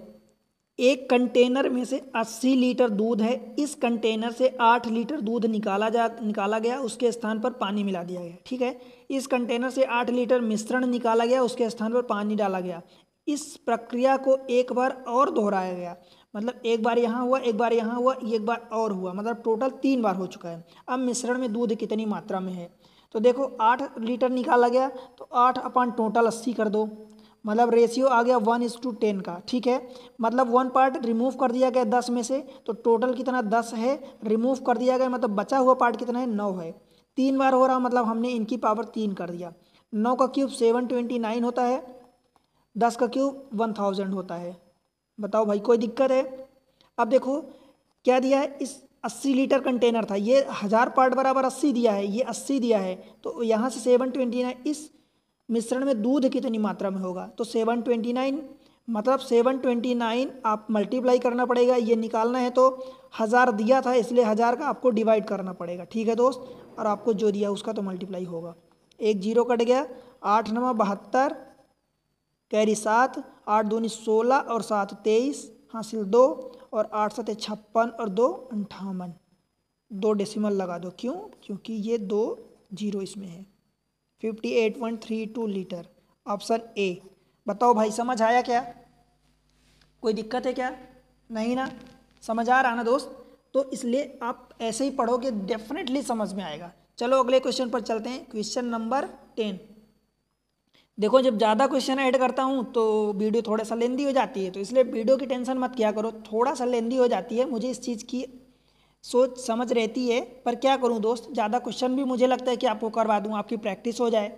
[SPEAKER 1] एक कंटेनर में से 80 लीटर दूध है, इस कंटेनर से 8 लीटर दूध निकाला गया, उसके स्थान पर पानी मिला दिया गया। ठीक है, इस कंटेनर से 8 लीटर मिश्रण निकाला गया, उसके स्थान पर पानी डाला गया। इस प्रक्रिया को एक बार और दोहराया गया, मतलब एक बार यहाँ हुआ, एक बार यहाँ हुआ, एक बार और हुआ, मतलब टोटल 3 बार हो चुका है। अब मिश्रण में दूध कितनी मात्रा में है, तो देखो 8 लीटर निकाला गया तो 8 अपन टोटल 80 कर दो, मतलब रेशियो आ गया 1:10 का। ठीक है, मतलब 1 पार्ट रिमूव कर दिया गया 10 में से, तो टोटल कितना 10 है, रिमूव कर दिया गया, मतलब बचा हुआ पार्ट कितना है, 9 है। 3 बार हो रहा, मतलब हमने इनकी पावर 3 कर दिया। 9 का क्यूब 729 होता है, 10 का क्यूब 1000 होता है। बताओ भाई कोई दिक्कत है। अब देखो क्या दिया है, इस 80 लीटर कंटेनर था, ये 1000 पार्ट बराबर 80 दिया है, ये 80 दिया है, तो यहाँ से 729, इस मिश्रण में दूध कितनी मात्रा में होगा, तो 729, मतलब 729 आप मल्टीप्लाई करना पड़ेगा, ये निकालना है तो 1000 दिया था इसलिए 1000 का आपको डिवाइड करना पड़ेगा। ठीक है दोस्त, और आपको जो दिया उसका तो मल्टीप्लाई होगा। एक जीरो कट गया, 8 9 72, कैरी 7, 8 दूनी 16 और 7 23, हासिल 2, और 8 7 56 और 2 58। 2 डेसिमल लगा दो, क्यों, क्योंकि ये 2 जीरो इसमें है। 58.32 लीटर, ऑप्शन ए। बताओ भाई समझ आया क्या, कोई दिक्कत है क्या, नहीं ना, समझ आ रहा ना दोस्त। तो इसलिए आप ऐसे ही पढ़ोगे डेफिनेटली समझ में आएगा। चलो अगले क्वेश्चन पर चलते हैं, क्वेश्चन नंबर 10। देखो जब ज़्यादा क्वेश्चन ऐड करता हूँ तो वीडियो थोड़ा सा लेंदी हो जाती है, तो इसलिए वीडियो की टेंशन मत किया करो, थोड़ा सा लेंदी हो जाती है, मुझे इस चीज़ की सोच समझ रहती है, पर क्या करूं दोस्त, ज़्यादा क्वेश्चन भी मुझे लगता है कि आपको करवा दूं, आपकी प्रैक्टिस हो जाए।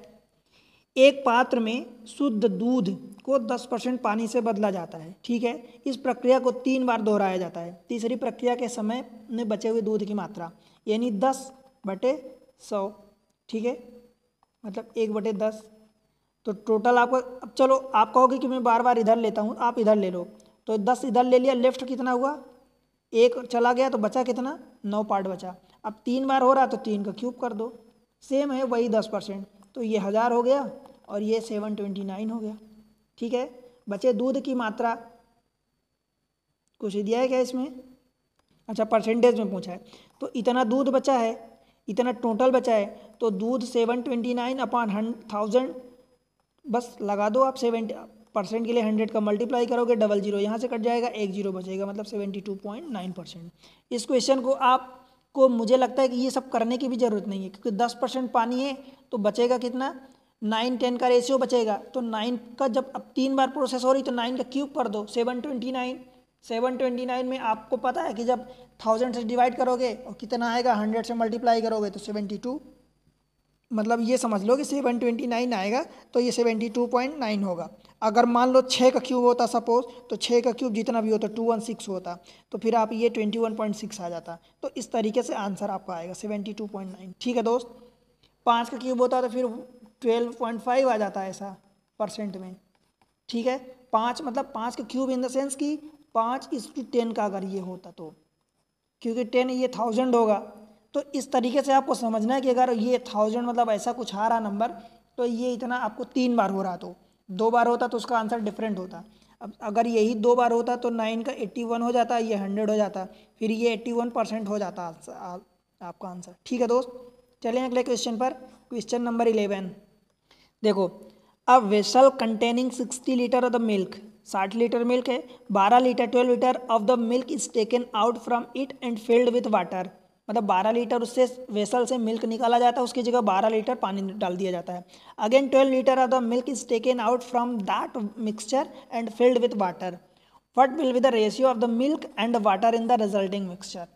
[SPEAKER 1] एक पात्र में शुद्ध दूध को 10% पानी से बदला जाता है, ठीक है। इस प्रक्रिया को 3 बार दोहराया जाता है। तीसरी प्रक्रिया के समय में बचे हुए दूध की मात्रा यानी 10/100, ठीक है, मतलब 1/10। तो टोटल आपका, अब चलो आप कहोगे कि मैं बार बार इधर लेता हूँ, आप इधर ले लो, तो 10 इधर ले लिया, लेफ्ट कितना हुआ, 1 चला गया तो बचा कितना, 9 पार्ट बचा। अब 3 बार हो रहा तो 3 का क्यूब कर दो, सेम है वही 10%, तो ये 1000 हो गया और ये 729 हो गया, ठीक है। बचे दूध की मात्रा, कुछ दिया है क्या इसमें, अच्छा परसेंटेज में पूछा है, तो इतना दूध बचा है, इतना टोटल बचा है, तो दूध 729/1000, बस लगा दो आप 70% के लिए 100 का मल्टीप्लाई करोगे, 00 यहाँ से कट जाएगा, 1 0 बचेगा, मतलब 72.9%। इस क्वेश्चन को आपको मुझे लगता है कि ये सब करने की भी ज़रूरत नहीं है, क्योंकि 10% पानी है तो बचेगा कितना, 9-10 का रेशियो बचेगा, तो 9 का जब अब 3 बार प्रोसेस हो रही तो 9 का क्यूब कर दो, 729 में आपको पता है कि जब 1000 से डिवाइड करोगे और कितना आएगा, 100 से मल्टीप्लाई करोगे तो 72, मतलब ये समझ लो कि 729 आएगा, तो ये 72.9 होगा। अगर मान लो 6 का क्यूब होता सपोज, तो 6 का क्यूब जितना भी होता 216 होता, तो फिर आप ये 21.6 आ जाता। तो इस तरीके से आंसर आपका आएगा 72.9, ठीक है दोस्त। 5 का क्यूब होता तो फिर 12.5 आ जाता है ऐसा परसेंट में, ठीक है। 5 मतलब 5 का क्यूब इन द सेंस कि 5:10 का अगर ये होता तो, क्योंकि 10 ये 1000 होगा, तो इस तरीके से आपको समझना है कि अगर ये 1000 मतलब ऐसा कुछ आ रहा नंबर, तो ये इतना आपको 3 बार हो रहा, तो 2 बार होता तो उसका आंसर डिफरेंट होता। अब अगर यही 2 बार होता तो 9 का 81 हो जाता, ये 100 हो जाता, फिर ये 81% हो जाता आपका आंसर, ठीक है दोस्त। चलिए अगले क्वेश्चन पर, क्वेश्चन नंबर 11 देखो। A vessel containing 60 litre of the milk, 60 litre milk है, 12 litre 12 litre of the milk is taken out from it and filled with water, मतलब 12 लीटर उससे वेसल से मिल्क निकाला जाता है, उसकी जगह 12 लीटर पानी डाल दिया जाता है। Again 12 litre of the milk is taken out from that mixture and filled with water, what will be the ratio of the milk and water in the resulting mixture.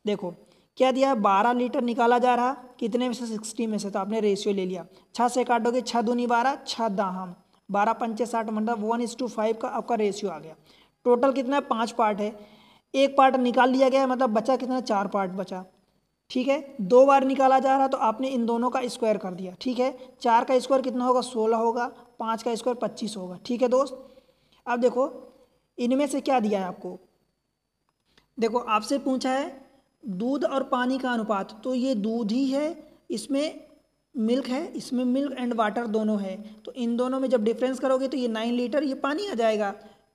[SPEAKER 1] देखो क्या दिया है, 12 लीटर निकाला जा रहा, कितने में से, 60 में से, तो आपने रेशियो ले लिया, 6 से काटोगे, 6 दूनी 12, 6 दाहम 12 पंचे 60, मतलब 1:5 का आपका रेशियो आ गया। टोटल कितना है, 5 पार्ट है, एक पार्ट निकाल लिया गया, मतलब बचा कितना, 4 पार्ट बचा, ठीक है। 2 बार निकाला जा रहा तो आपने इन दोनों का स्क्वायर कर दिया, ठीक है। 4 का स्क्वायर कितना होगा, 16 होगा, 5 का स्क्वायर 25 होगा, ठीक है दोस्त। अब देखो इनमें से क्या दिया है आपको, देखो आपसे पूछा है दूध और पानी का अनुपात, तो ये दूध ही है, इसमें मिल्क है, इसमें मिल्क एंड वाटर दोनों है, तो इन दोनों में जब डिफरेंस करोगे तो ये 9 लीटर ये पानी आ जाएगा,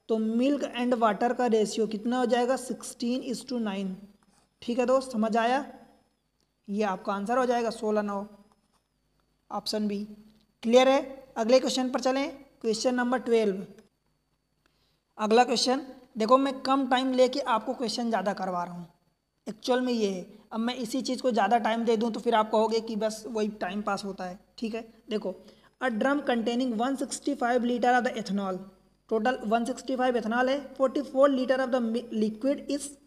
[SPEAKER 1] तो मिल्क एंड वाटर का रेशियो कितना हो जाएगा, 16:9, ठीक है दोस्त, समझ आया, ये आपका आंसर हो जाएगा 16:9, ऑप्शन बी, क्लियर है। अगले क्वेश्चन पर चलें, क्वेश्चन नंबर 12। अगला क्वेश्चन देखो, मैं कम टाइम लेके आपको क्वेश्चन ज़्यादा करवा रहा हूँ, एक्चुअल में ये है। अब मैं इसी चीज़ को ज़्यादा टाइम दे दूँ तो फिर आप कहोगे कि बस वही टाइम पास होता है, ठीक है। देखो, a drum containing 165 litre of the ethanol, total 165 ethanol है, 44 litre of the liquid is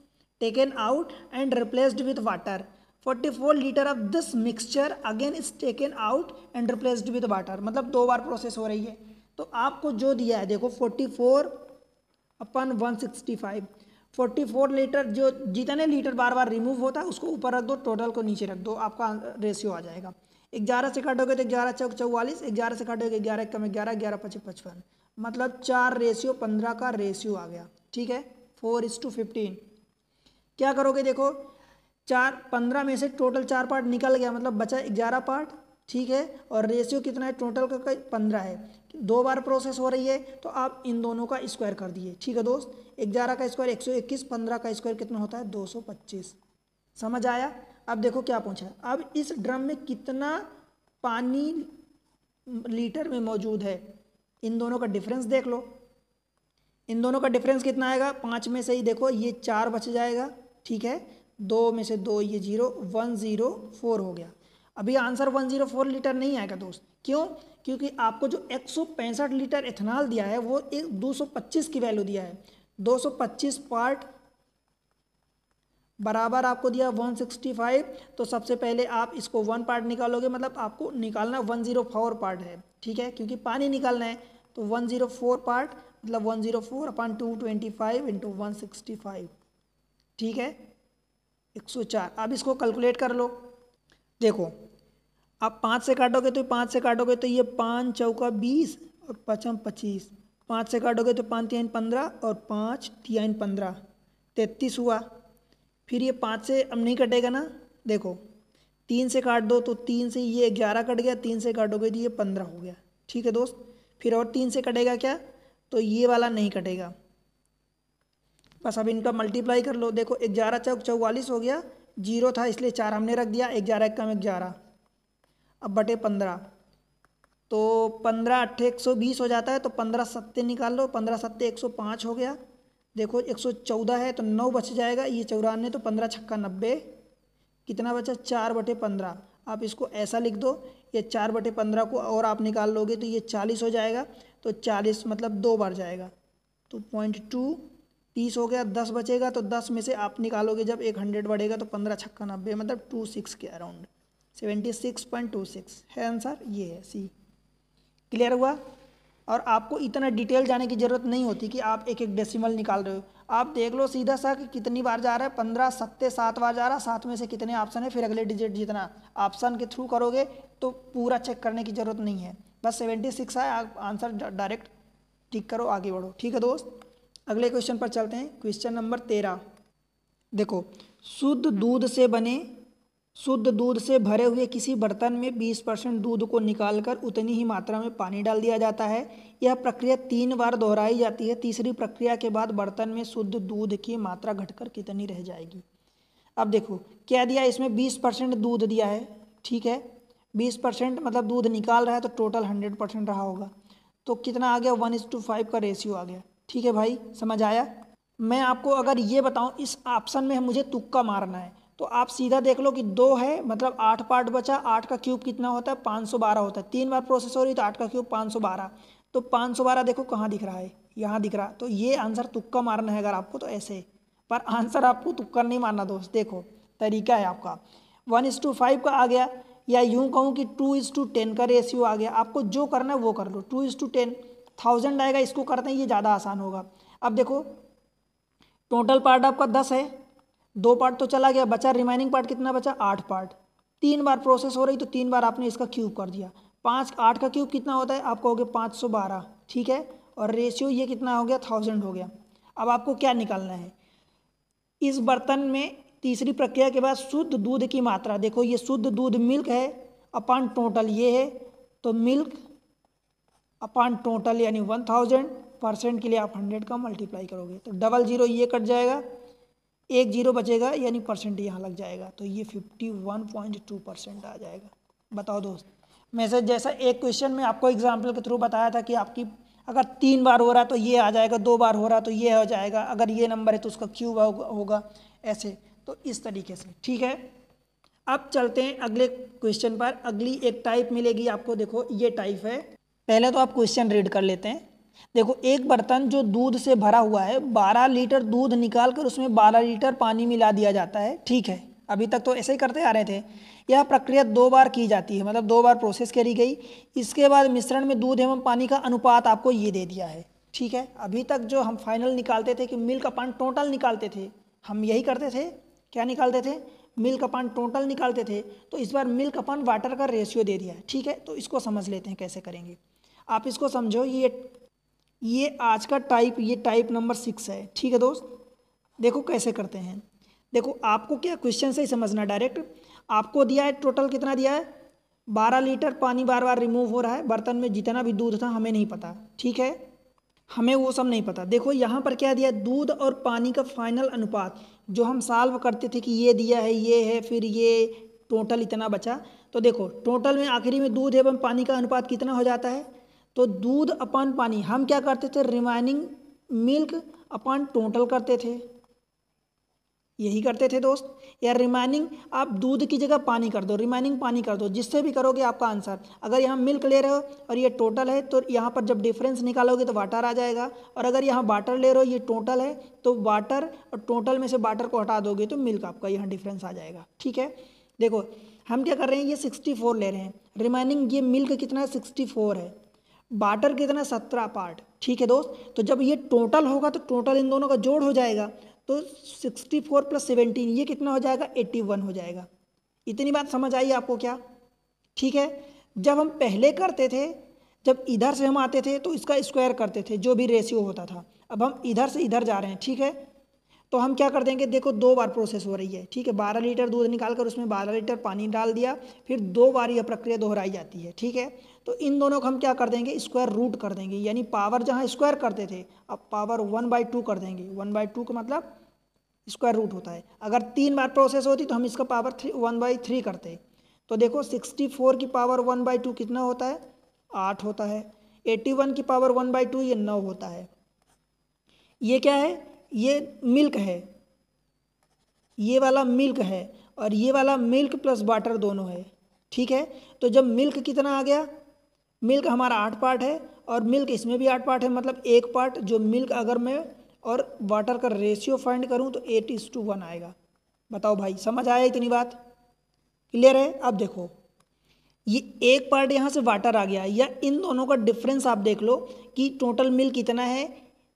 [SPEAKER 1] taken out and replaced with water, 44 litre of this mixture again is taken out and replaced with water, मतलब 2 बार process हो रही है। तो आपको जो दिया है देखो 44/165, 44 लीटर, जो जितने लीटर बार बार रिमूव होता है उसको ऊपर रख दो, टोटल को नीचे रख दो, आपका रेशियो आ जाएगा। 11 से काटोगे तो 11 चौक 44, 11 से काटोगे 11 कम 11, 11 पचे 55, मतलब 4:15 का रेशियो आ गया, ठीक है, 4:15। क्या करोगे देखो, 15 में से टोटल 4 पार्ट निकल गया, मतलब बचा 11 पार्ट, ठीक है, और रेशियो कितना है टोटल का 15 है, 2 बार प्रोसेस हो रही है, तो आप इन दोनों का स्क्वायर कर दिए, ठीक है दोस्त। 11 का स्क्वायर 121, 15 का स्क्वायर कितना होता है 225, समझ आया। अब देखो क्या पूछा है, अब इस ड्रम में कितना पानी लीटर में मौजूद है, इन दोनों का डिफरेंस देख लो, इन दोनों का डिफरेंस कितना आएगा, 5 में से ही देखो ये 4 बच जाएगा, ठीक है, 2 में से 2 ये 0, 104 हो गया। अभी आंसर 104 लीटर नहीं आएगा दोस्त, क्यों, क्योंकि आपको जो 165 लीटर एथनॉल दिया है वो एक 225 की वैल्यू दिया है, 225 पार्ट बराबर आपको दिया 165, तो सबसे पहले आप इसको 1 पार्ट निकालोगे, मतलब आपको निकालना 104 पार्ट है, ठीक है, क्योंकि पानी निकालना है। तो 104 पार्ट मतलब 104/225 × 165, ठीक है, 104। अब इसको कैलकुलेट कर लो। देखो आप 5 से काटोगे तो 5 से काटोगे तो ये 5 चौका 20 और 5 25, 5 से काटोगे तो 5 3 15 और 5 3 15, 33 हुआ। फिर ये 5 से अब नहीं कटेगा ना, देखो 3 से काट दो तो 3 से ये 11 कट गया, 3 से काटोगे तो ये 15 हो गया, ठीक है दोस्त। फिर और 3 से कटेगा क्या, तो ये वाला नहीं कटेगा, बस अब इनका मल्टीप्लाई कर लो। देखो 11 चौक 44 हो गया, 0 था इसलिए 4 हमने रख दिया, 11 1 कम 11, अब बटे 15, तो 15 8 120 हो जाता है, तो 15 सत्ते निकाल लो, 15 सत्ते 105 हो गया। देखो 114 है तो 9 बच जाएगा, ये 94, तो 15 छक्का 90, कितना बचा 4/15। आप इसको ऐसा लिख दो, ये 4/15 को और आप निकाल लोगे तो ये 40 हो जाएगा, तो 40 मतलब 2 बार जाएगा, तो 0.2 30 हो गया, 10 बचेगा, तो 10 में से आप निकालोगे जब 100 बढ़ेगा तो 15 छक्का 90 मतलब 26 के अराउंड 76.26 है आंसर, ये है सी। क्लियर हुआ। और आपको इतना डिटेल जाने की ज़रूरत नहीं होती कि आप एक एक डेसिमल निकाल रहे हो, आप देख लो सीधा सा कि कितनी बार जा रहा है, 15 सत्ते 7 बार जा रहा है, 7 में से कितने ऑप्शन है, फिर अगले डिजिट जितना ऑप्शन के थ्रू करोगे तो पूरा चेक करने की ज़रूरत नहीं है, बस 76 है, आप आंसर डायरेक्ट टिक करो, आगे बढ़ो, ठीक है दोस्त। अगले क्वेश्चन पर चलते हैं, क्वेश्चन नंबर 13। देखो शुद्ध दूध से भरे हुए किसी बर्तन में 20% दूध को निकालकर उतनी ही मात्रा में पानी डाल दिया जाता है। यह प्रक्रिया 3 बार दोहराई जाती है। तीसरी प्रक्रिया के बाद बर्तन में शुद्ध दूध की मात्रा घटकर कितनी रह जाएगी। अब देखो क्या दिया, इसमें 20% दूध दिया है, ठीक है, 20% मतलब दूध निकाल रहा है, तो टोटल 100% रहा होगा, तो कितना आ गया 1:5 का रेशियो आ गया, ठीक है भाई, समझ आया। मैं आपको अगर ये बताऊं, इस ऑप्शन में मुझे तुक्का मारना है, तो आप सीधा देख लो कि 2 है मतलब 8 पार्ट बचा, 8 का क्यूब कितना होता है 512 होता है, 3 बार प्रोसेस हो रही तो 8 का क्यूब 512, तो 512 देखो कहाँ दिख रहा है, यहाँ दिख रहा, तो ये आंसर तुक्का मारना है अगर आपको तो ऐसे, पर आंसर आपको तुक्का नहीं मारना दोस्त, देखो तरीका है आपका। 1:5 का आ गया, या यूँ कहूँ कि 2:10 का रेशियो आ गया, आपको जो करना है वो कर लो, 2:10, 1000 आएगा, इसको करते हैं, ये ज़्यादा आसान होगा। अब देखो टोटल पार्ट आपका 10 है, 2 पार्ट तो चला गया, बचा रिमाइनिंग पार्ट कितना बचा 8 पार्ट, 3 बार प्रोसेस हो रही तो 3 बार आपने इसका क्यूब कर दिया, 8 का क्यूब कितना होता है आप कहोगे 512, ठीक है, और रेशियो ये कितना हो गया 1000 हो गया। अब आपको क्या निकालना है, इस बर्तन में तीसरी प्रक्रिया के बाद शुद्ध दूध की मात्रा, देखो ये शुद्ध दूध मिल्क है अपॉन टोटल ये है, तो मिल्क अपॉन टोटल यानी 1000% के लिए आप 100 का मल्टीप्लाई करोगे तो 00 ये कट जाएगा, 1 0 बचेगा यानी परसेंट यहाँ लग जाएगा, तो ये 51.2% आ जाएगा। बताओ दोस्त, मैं से जैसा एक क्वेश्चन में आपको एग्जाम्पल के थ्रू बताया था कि आपकी अगर 3 बार हो रहा है तो ये आ जाएगा, 2 बार हो रहा है तो ये हो जाएगा, अगर ये नंबर है तो उसका क्यूब होगा ऐसे, तो इस तरीके से, ठीक है। अब चलते हैं अगले क्वेश्चन पर, अगली एक टाइप मिलेगी आपको, देखो ये टाइप है, पहले तो आप क्वेश्चन रीड कर लेते हैं। देखो एक बर्तन जो दूध से भरा हुआ है, 12 लीटर दूध निकाल कर उसमें 12 लीटर पानी मिला दिया जाता है, ठीक है, अभी तक तो ऐसे ही करते आ रहे थे। यह प्रक्रिया 2 बार की जाती है, मतलब 2 बार प्रोसेस करी गई। इसके बाद मिश्रण में दूध एवं पानी का अनुपात आपको ये दे दिया है, ठीक है। अभी तक जो हम फाइनल निकालते थे कि मिल्क अपॉन टोटल निकालते थे, हम यही करते थे, क्या निकालते थे, मिल्क अपॉन टोटल निकालते थे, तो इस बार मिल्क अपॉन वाटर का रेशियो दे दिया है, ठीक है। तो इसको समझ लेते हैं कैसे करेंगे, आप इसको समझो, ये आज का टाइप, ये टाइप नंबर 6 है, ठीक है दोस्त। देखो कैसे करते हैं, देखो आपको क्या क्वेश्चन से ही समझना, डायरेक्ट आपको दिया है टोटल कितना दिया है 12 लीटर पानी बार बार रिमूव हो रहा है, बर्तन में जितना भी दूध था हमें नहीं पता, ठीक है, हमें वो सब नहीं पता। देखो यहाँ पर क्या दिया, दूध और पानी का फाइनल अनुपात, जो हम सॉल्व करते थे कि ये दिया है, ये है, फिर ये टोटल इतना बचा, तो देखो टोटल में आखिरी में दूध एवं पानी का अनुपात कितना हो जाता है, तो दूध अपॉन पानी, हम क्या करते थे रिमाइनिंग मिल्क अपॉन टोटल करते थे, यही करते थे दोस्त। या रिमाइनिंग आप दूध की जगह पानी कर दो, रिमाइनिंग पानी कर दो, जिससे भी करोगे आपका आंसर। अगर यहाँ मिल्क ले रहे हो और ये टोटल है तो यहाँ पर जब डिफरेंस निकालोगे तो वाटर आ जाएगा, और अगर यहाँ वाटर ले रहे हो ये टोटल है तो वाटर और टोटल में से वाटर को हटा दोगे तो मिल्क आपका यहाँ डिफरेंस आ जाएगा। ठीक है, देखो हम क्या कर रहे हैं, ये 64 ले रहे हैं, रिमाइनिंग ये मिल्क कितना है 64 है, वाटर कितना 17 पार्ट। ठीक है दोस्त, तो जब ये टोटल होगा तो टोटल इन दोनों का जोड़ हो जाएगा, तो 64 + 17 ये कितना हो जाएगा 81 हो जाएगा। इतनी बात समझ आई आपको क्या? ठीक है, जब हम पहले करते थे, जब इधर से हम आते थे तो इसका स्क्वायर करते थे जो भी रेशियो होता था। अब हम इधर से इधर जा रहे हैं, ठीक है, तो हम क्या कर देंगे, देखो 2 बार प्रोसेस हो रही है। ठीक है, 12 लीटर दूध निकाल कर उसमें 12 लीटर पानी डाल दिया, फिर 2 बार यह प्रक्रिया दोहराई जाती है। ठीक है, तो इन दोनों को हम क्या कर देंगे, स्क्वायर रूट कर देंगे, यानी पावर जहाँ स्क्वायर करते थे अब पावर 1/2 कर देंगे। 1/2 का मतलब स्क्वायर रूट होता है। अगर 3 बार प्रोसेस होती तो हम इसका पावर 1/3 करते। तो देखो 64 की पावर 1/2 कितना होता है, 8 होता है। 81 की पावर 1/2 ये 9 होता है। ये क्या है, ये मिल्क है, ये वाला मिल्क है, और ये वाला मिल्क प्लस वाटर दोनों है। ठीक है, तो जब मिल्क कितना आ गया, मिल्क हमारा 8 पार्ट है और मिल्क इसमें भी 8 पार्ट है, मतलब 1 पार्ट जो मिल्क अगर मैं और वाटर का रेशियो फाइंड करूं तो 8:1 आएगा। बताओ भाई, समझ आया इतनी बात? क्लियर है? अब देखो ये 1 पार्ट यहाँ से वाटर आ गया, या इन दोनों का डिफरेंस आप देख लो कि टोटल मिल्क कितना है,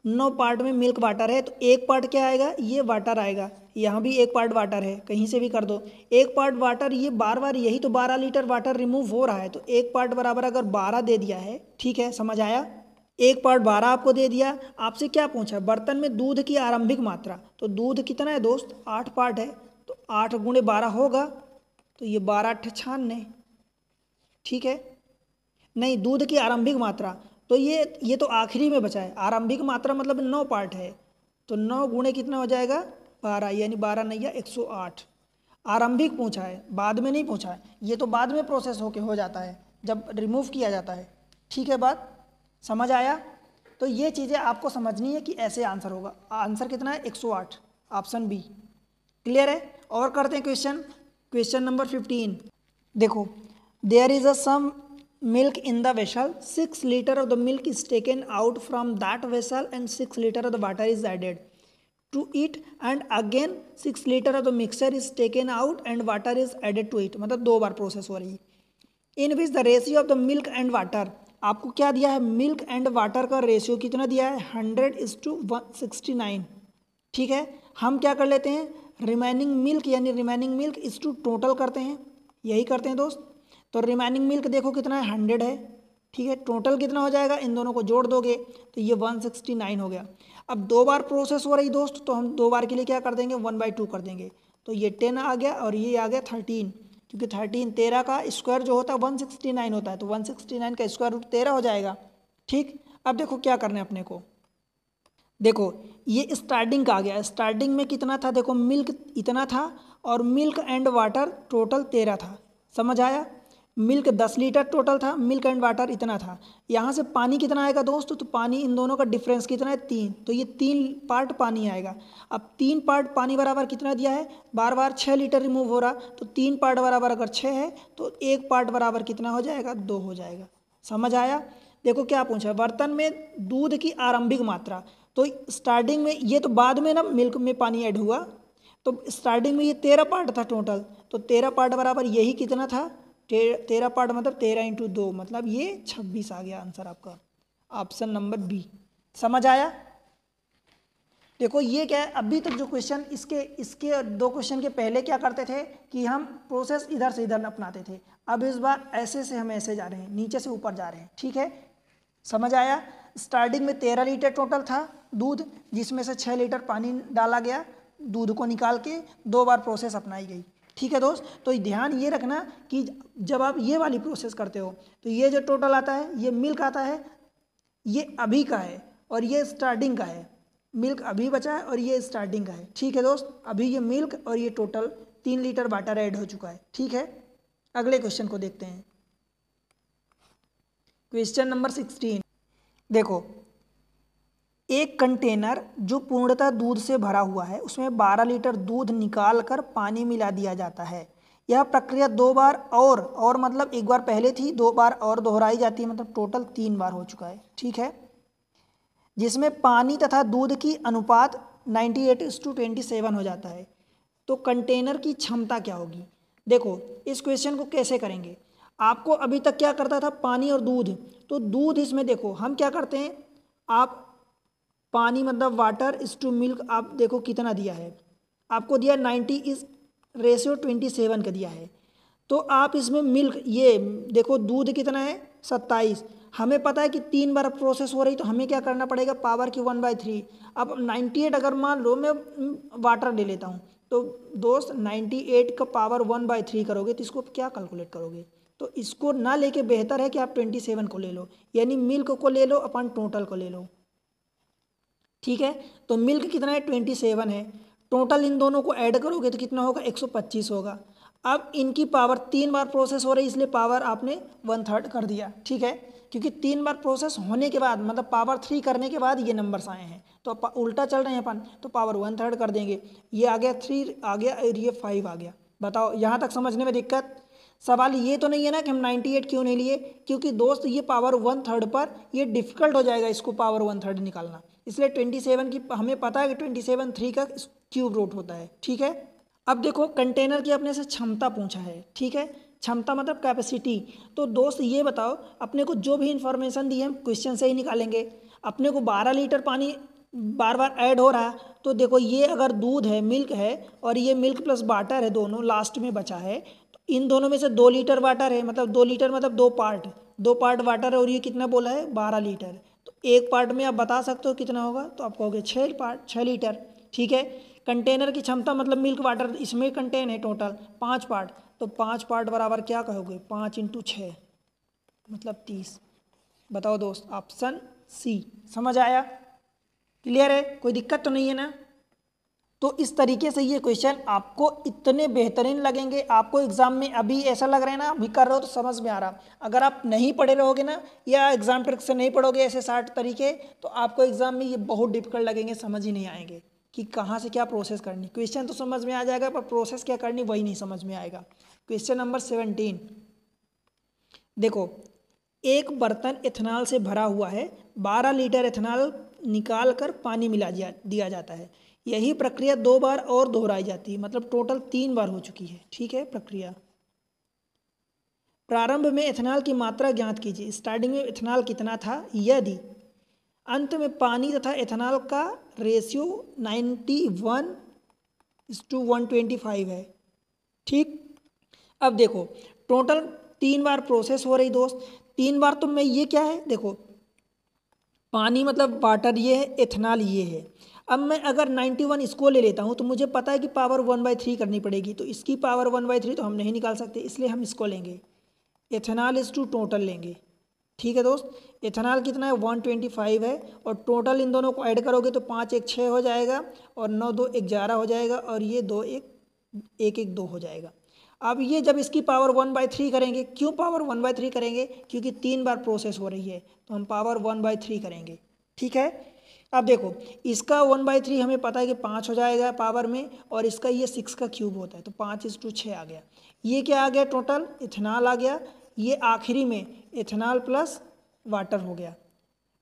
[SPEAKER 1] 9 पार्ट में मिल्क वाटर है, तो 1 पार्ट क्या आएगा, ये वाटर आएगा। यहाँ भी 1 पार्ट वाटर है, कहीं से भी कर दो 1 पार्ट वाटर, ये बार बार यही तो 12 लीटर वाटर रिमूव हो रहा है, तो 1 पार्ट बराबर अगर 12 दे दिया है, ठीक है, समझ आया, 1 पार्ट 12 आपको दे दिया। आपसे क्या पूछा, बर्तन में दूध की आरंभिक मात्रा, तो दूध कितना है दोस्त, 8 पार्ट है, तो 8 × 12 होगा, तो ये 12×8 = 96। ठीक है, नहीं दूध की आरंभिक मात्रा, तो ये तो आखिरी में बचा है, आरंभिक मात्रा मतलब 9 पार्ट है, तो 9 × कितना हो जाएगा 12, यानी 12 × 9 = 108। आरंभिक पूछा है, बाद में नहीं पूछा है, ये तो बाद में प्रोसेस होके हो जाता है जब रिमूव किया जाता है। ठीक है, बात समझ आया? तो ये चीज़ें आपको समझनी है कि ऐसे आंसर होगा। आंसर कितना है 108, ऑप्शन बी। क्लियर है? और करते हैं क्वेश्चन नंबर 15। देखो, there is a some milk in the vessel, 6 liter of the milk is taken out from that vessel and 6 liter of the water is added to it, and again 6 liter of the mixture is taken out and water is added to it। मतलब 2 बार process हो रही है। In which the ratio of the milk and water, आपको क्या दिया है, milk and water का ratio कितना दिया है 100:169। ठीक है, हम क्या कर लेते हैं, रिमेनिंग मिल्क यानी रिमेनिंग मिल्क इस टू टोटल करते हैं, यही करते हैं दोस्त। तो रिमेनिंग मिल्क देखो कितना है 100 है, ठीक है, टोटल कितना हो जाएगा, इन दोनों को जोड़ दोगे तो ये 169 हो गया। अब 2 बार प्रोसेस हो रही दोस्त, तो हम 2 बार के लिए क्या कर देंगे 1/2 कर देंगे, तो ये 10 आ गया और ये आ गया 13, क्योंकि 13 का स्क्वायर जो होता है 169 होता है, तो 169 का स्क्वायर रूट 13 हो जाएगा। ठीक, अब देखो क्या करना है अपने को, देखो ये स्टार्टिंग का आ गया, स्टार्टिंग में कितना था, देखो मिल्क इतना था और मिल्क एंड वाटर टोटल 13 था। समझ आया, मिल्क 10 लीटर टोटल था, मिल्क एंड वाटर इतना था। यहाँ से पानी कितना आएगा दोस्त, तो पानी इन दोनों का डिफरेंस कितना है 3, तो ये 3 पार्ट पानी आएगा। अब 3 पार्ट पानी बराबर कितना दिया है, बार बार 6 लीटर रिमूव हो रहा, तो 3 पार्ट बराबर अगर 6 है तो 1 पार्ट बराबर कितना हो जाएगा 2 हो जाएगा। समझ आया? देखो क्या पूछा है, बर्तन में दूध की आरंभिक मात्रा, तो स्टार्टिंग में ये तो बाद में ना मिल्क में पानी ऐड हुआ, तो स्टार्टिंग में ये 13 पार्ट था टोटल, तो 13 पार्ट बराबर यही कितना था 13 पार्ट, मतलब 13 × 2, मतलब ये 26 आ गया आंसर आपका, ऑप्शन नंबर बी। समझ आया? देखो ये क्या है, अभी तक जो क्वेश्चन इसके 2 क्वेश्चन के पहले क्या करते थे कि हम प्रोसेस इधर से इधर अपनाते थे, अब इस बार ऐसे से हम ऐसे जा रहे हैं, नीचे से ऊपर जा रहे हैं। ठीक है, समझ आया? स्टार्टिंग में 13 लीटर टोटल था दूध, जिसमें से 6 लीटर पानी डाला गया, दूध को निकाल के 2 बार प्रोसेस अपनाई गई। ठीक है दोस्त, तो ध्यान ये रखना कि जब आप ये वाली प्रोसेस करते हो तो ये जो टोटल आता है, ये मिल्क आता है, ये अभी का है और ये स्टार्टिंग का है, मिल्क अभी बचा है और ये स्टार्टिंग का है। ठीक है दोस्त, अभी ये मिल्क और ये टोटल 3 लीटर वाटर ऐड हो चुका है। ठीक है, अगले क्वेश्चन को देखते हैं, क्वेश्चन नंबर 16। देखो एक कंटेनर जो पूर्णतः दूध से भरा हुआ है उसमें 12 लीटर दूध निकाल कर पानी मिला दिया जाता है। यह प्रक्रिया 2 बार और मतलब एक बार पहले थी, 2 बार और दोहराई जाती है, मतलब टोटल 3 बार हो चुका है। ठीक है, जिसमें पानी तथा दूध की अनुपात 98:27 हो जाता है। तो कंटेनर की क्षमता क्या होगी? देखो इस क्वेश्चन को कैसे करेंगे। आपको अभी तक क्या करता था, पानी और दूध, तो दूध इसमें देखो हम क्या करते हैं, आप पानी मतलब वाटर इस टू मिल्क, आप देखो कितना दिया है, आपको दिया 90:27 का दिया है। तो आप इसमें मिल्क, ये देखो दूध कितना है 27, हमें पता है कि 3 बार प्रोसेस हो रही, तो हमें क्या करना पड़ेगा, पावर की 1/3। अब 98 अगर मान लो मैं वाटर ले लेता हूँ, तो दोस्त 98 का पावर 1/3 करोगे तो इसको क्या कैलकुलेट करोगे, तो इसको ना लेके बेहतर है कि आप 27 को ले लो, यानी मिल्क को ले लो अपन टोटल को ले लो। ठीक है, तो मिल्क कितना है 27 है, टोटल इन दोनों को ऐड करोगे तो कितना होगा 125 होगा। अब इनकी पावर 3 बार प्रोसेस हो रही है इसलिए पावर आपने 1/3 कर दिया। ठीक है, क्योंकि 3 बार प्रोसेस होने के बाद मतलब पावर 3 करने के बाद ये नंबर्स आए हैं, तो उल्टा चल रहे हैं अपन, तो पावर 1/3 कर देंगे। ये आ गया 3 आ गया और ये 5 आ गया। बताओ यहाँ तक समझने में दिक्कत? सवाल ये तो नहीं है ना कि हम 98 क्यों नहीं लिए, क्योंकि दोस्त ये पावर 1/3 पर ये डिफिकल्ट हो जाएगा इसको पावर 1/3 निकालना, इसलिए 27 की हमें पता है कि 27 3 का क्यूब रूट होता है। ठीक है, अब देखो कंटेनर की अपने से क्षमता पूछा है। ठीक है, क्षमता मतलब कैपेसिटी। तो दोस्त ये बताओ, अपने को जो भी इंफॉर्मेशन दी है हम क्वेश्चन से ही निकालेंगे। अपने को 12 लीटर पानी बार बार ऐड हो रहा है, तो देखो ये अगर दूध है मिल्क है और ये मिल्क प्लस वाटर है, दोनों लास्ट में बचा है, तो इन दोनों में से 2 लीटर वाटर है, मतलब 2 लीटर मतलब 2 पार्ट वाटर है, और ये कितना बोला है 12 लीटर, तो एक पार्ट में आप बता सकते हो कितना होगा, तो आप कहोगे 6 लीटर। ठीक है, कंटेनर की क्षमता मतलब मिल्क वाटर इसमें कंटेन है टोटल 5 पार्ट, तो 5 पार्ट बराबर क्या कहोगे 5 × 6 मतलब 30। बताओ दोस्त, ऑप्शन सी। समझ आया? क्लियर है? कोई दिक्कत तो नहीं है ना? तो इस तरीके से ये क्वेश्चन आपको इतने बेहतरीन लगेंगे, आपको एग्जाम में अभी ऐसा लग रहा है ना अभी कर रहे हो तो समझ में आ रहा। अगर आप नहीं पढ़े रहोगे ना या एग्जाम ट्रिक से नहीं पढ़ोगे ऐसे 60 तरीके, तो आपको एग्जाम में ये बहुत डिफिकल्ट लगेंगे, समझ ही नहीं आएंगे कि कहाँ से क्या प्रोसेस करनी। क्वेश्चन तो समझ में आ जाएगा पर प्रोसेस क्या करनी वही नहीं समझ में आएगा। क्वेश्चन नंबर 17 देखो, एक बर्तन इथेनॉल से भरा हुआ है, 12 लीटर इथेनॉल निकाल कर पानी मिला दिया जाता है। यही प्रक्रिया 2 बार और दोहराई जाती है, मतलब टोटल 3 बार हो चुकी है। ठीक है, प्रक्रिया। प्रारंभ में इथेनॉल की मात्रा ज्ञात कीजिए। स्टार्टिंग में इथेनॉल कितना था यदि अंत में पानी तथा इथेनॉल का रेशियो 91:125 है। ठीक, अब देखो टोटल 3 बार प्रोसेस हो रही दोस्त, 3 बार तो मैं ये क्या है देखो, पानी मतलब वाटर ये है, इथेनॉल ये है। अब मैं अगर 91 इसको ले लेता हूँ तो मुझे पता है कि पावर 1/3 करनी पड़ेगी, तो इसकी पावर 1/3 तो हम नहीं निकाल सकते, इसलिए हम इसको लेंगे, इथेनॉल इज टू टोटल लेंगे। ठीक है दोस्त, इथेनॉल कितना है 125 है, और टोटल इन दोनों को ऐड करोगे तो 5 1 6 हो जाएगा, और 9 2 11 हो जाएगा, और ये 2 1 1 1 2 हो जाएगा। अब ये जब इसकी पावर 1/3 करेंगे, क्यों पावर 1/3 करेंगे, क्योंकि 3 बार प्रोसेस हो रही है, तो हम पावर 1/3 करेंगे। ठीक है, अब देखो इसका 1/3 हमें पता है कि 5 हो जाएगा पावर में, और इसका ये 6 का क्यूब होता है, तो 5:6 आ गया। ये क्या आ गया टोटल इथेनॉल आ गया, ये आखिरी में इथेनॉल प्लस वाटर हो गया,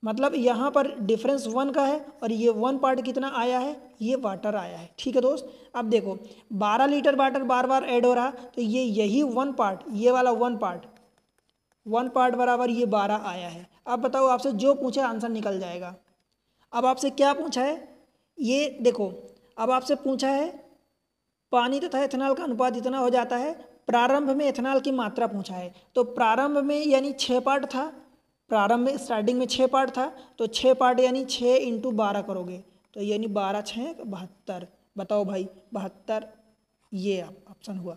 [SPEAKER 1] मतलब यहाँ पर डिफरेंस 1 का है, और ये 1 पार्ट कितना आया है, ये वाटर आया है। ठीक है दोस्त, अब देखो 12 लीटर वाटर बार बार ऐड हो रहा, तो ये यही 1 पार्ट, ये वाला 1 पार्ट बराबर ये 12 आया है। अब बताओ आपसे जो पूछा आंसर निकल जाएगा। अब आपसे क्या पूछा है, ये देखो, अब आपसे पूछा है पानी तथा इथेनॉल का अनुपात इतना हो जाता है, प्रारंभ में इथेनॉल की मात्रा पूछा है, तो प्रारंभ में यानी 6 पार्ट था, प्रारंभ में स्टार्टिंग में 6 पार्ट था, तो 6 पार्ट यानी 6 × 12 करोगे, तो यानी 12 6 72। बताओ भाई 72, ये ऑप्शन हुआ,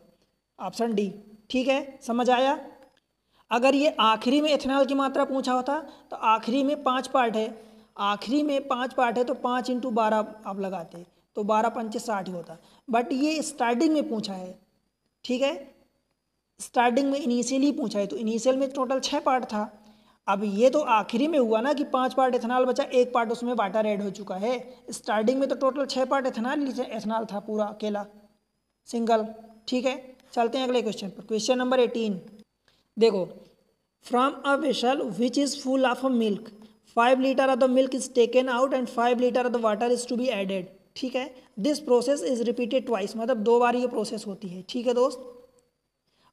[SPEAKER 1] ऑप्शन डी। ठीक है, समझ आया? अगर ये आखिरी में इथेनॉल की मात्रा पूछा होता, तो आखिरी में 5 पार्ट है, आखिरी में 5 पार्ट है, तो 5 × 12 आप लगाते, तो 12 पंचे 60 ही होता, बट ये स्टार्टिंग में पूछा है। ठीक है, स्टार्टिंग में इनिशियली पूछा है, तो इनिशियल में टोटल 6 पार्ट था, अब ये तो आखिरी में हुआ ना कि 5 पार्ट इथेनॉल बचा, 1 पार्ट उसमें वाटर ऐड हो चुका है। स्टार्टिंग में तो टोटल 6 पार्ट इथेनॉल था पूरा अकेला सिंगल। ठीक है, चलते हैं अगले क्वेश्चन पर। क्वेश्चन नंबर 18 देखो, from a vessel which is full of a milk 5 litre of the milk is taken out and 5 litre of the water is to be added. ठीक है, this process is repeated twice, मतलब 2 बार ये process होती है। ठीक है दोस्त,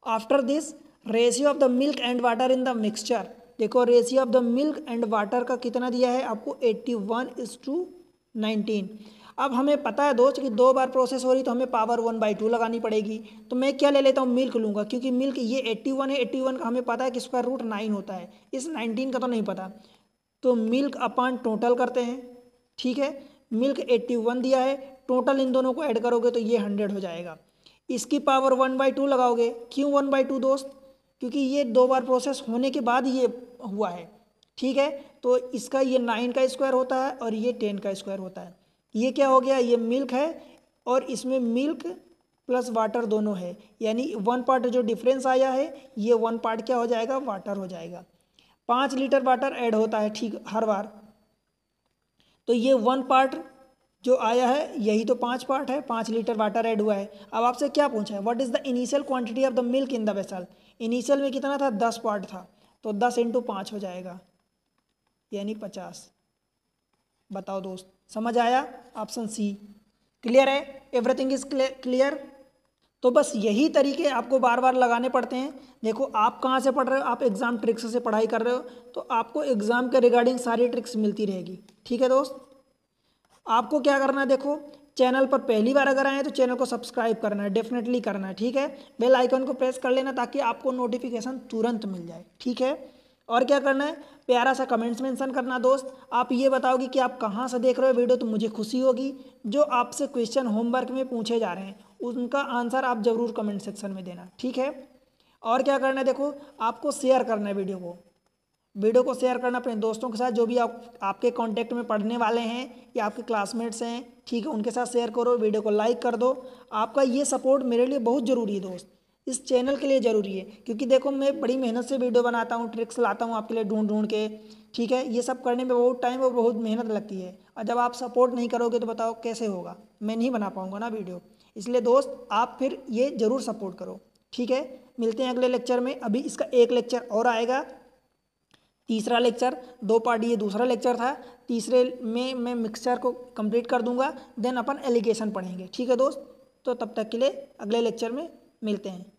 [SPEAKER 1] after this ratio of the milk and water in the mixture, देखो ratio of the milk and water का कितना दिया है आपको 81:19। अब हमें पता है दोस्त कि 2 बार प्रोसेस हो रही तो हमें पावर 1/2 लगानी पड़ेगी। तो मैं क्या ले लेता हूँ, मिल्क लूँगा, क्योंकि मिल्क ये 81 है, 81 का हमें पता है कि स्क्वायर रूट 9 होता है, इस 19 का तो नहीं पता। तो मिल्क अपॉन टोटल करते हैं। ठीक है, मिल्क 81 दिया है, टोटल इन दोनों को ऐड करोगे तो ये 100 हो जाएगा। इसकी पावर 1/2 लगाओगे। क्यों 1/2 दोस्त, क्योंकि ये 2 बार प्रोसेस होने के बाद ये हुआ है। ठीक है, तो इसका ये 9 का स्क्वायर होता है और ये 10 का स्क्वायर होता है। ये क्या हो गया, ये मिल्क है और इसमें मिल्क प्लस वाटर दोनों है, यानी 1 पार्ट जो डिफरेंस आया है ये 1 पार्ट क्या हो जाएगा, वाटर हो जाएगा। 5 लीटर वाटर ऐड होता है ठीक हर बार, तो ये 1 पार्ट जो आया है यही तो 5 पार्ट है, 5 लीटर वाटर ऐड हुआ है। अब आपसे क्या पूछा है, what is the initial quantity of the milk in the vessel. Initial में कितना था, 10 पार्ट था, तो 10 × 5 हो जाएगा, यानी 50। बताओ दोस्त, समझ आया? ऑप्शन सी क्लियर है, एवरीथिंग इज क्लियर। तो बस यही तरीके आपको बार बार लगाने पड़ते हैं। देखो आप कहाँ से पढ़ रहे हो, आप एग्जाम ट्रिक्स से पढ़ाई कर रहे हो, तो आपको एग्जाम के रिगार्डिंग सारी ट्रिक्स मिलती रहेगी। ठीक है दोस्त, आपको क्या करना है, देखो चैनल पर पहली बार अगर आए हैं तो चैनल को सब्सक्राइब करना है, डेफिनेटली करना है। ठीक है, बेल आइकन को प्रेस कर लेना ताकि आपको नोटिफिकेशन तुरंत मिल जाए। ठीक है, और क्या करना है, प्यारा सा कमेंट्स मेंशन करना दोस्त। आप ये बताओगे कि आप कहाँ से देख रहे हो वीडियो, तो मुझे खुशी होगी। जो आपसे क्वेश्चन होमवर्क में पूछे जा रहे हैं उनका आंसर आप ज़रूर कमेंट सेक्शन में देना। ठीक है, और क्या करना है, देखो आपको शेयर करना है वीडियो को शेयर करना अपने दोस्तों के साथ, जो भी आपके कांटेक्ट में पढ़ने वाले हैं या आपके क्लासमेट्स हैं। ठीक है, उनके साथ शेयर करो, वीडियो को लाइक कर दो। आपका ये सपोर्ट मेरे लिए बहुत ज़रूरी है दोस्त, इस चैनल के लिए ज़रूरी है, क्योंकि देखो मैं बड़ी मेहनत से वीडियो बनाता हूँ, ट्रिक्स लाता हूँ आपके लिए ढूंढ ढूंढ के। ठीक है, ये सब करने में बहुत टाइम और बहुत मेहनत लगती है, और जब आप सपोर्ट नहीं करोगे तो बताओ कैसे होगा, मैं नहीं बना पाऊँगा ना वीडियो। इसलिए दोस्त आप फिर ये ज़रूर सपोर्ट करो। ठीक है, मिलते हैं अगले लेक्चर में। अभी इसका एक लेक्चर और आएगा, तीसरा लेक्चर, 2 पार्ट ये दूसरा लेक्चर था। तीसरे में मैं मिक्सचर को कंप्लीट कर दूंगा, देन अपन एलिगेशन पढ़ेंगे। ठीक है दोस्त, तो तब तक के लिए अगले लेक्चर में मिलते हैं।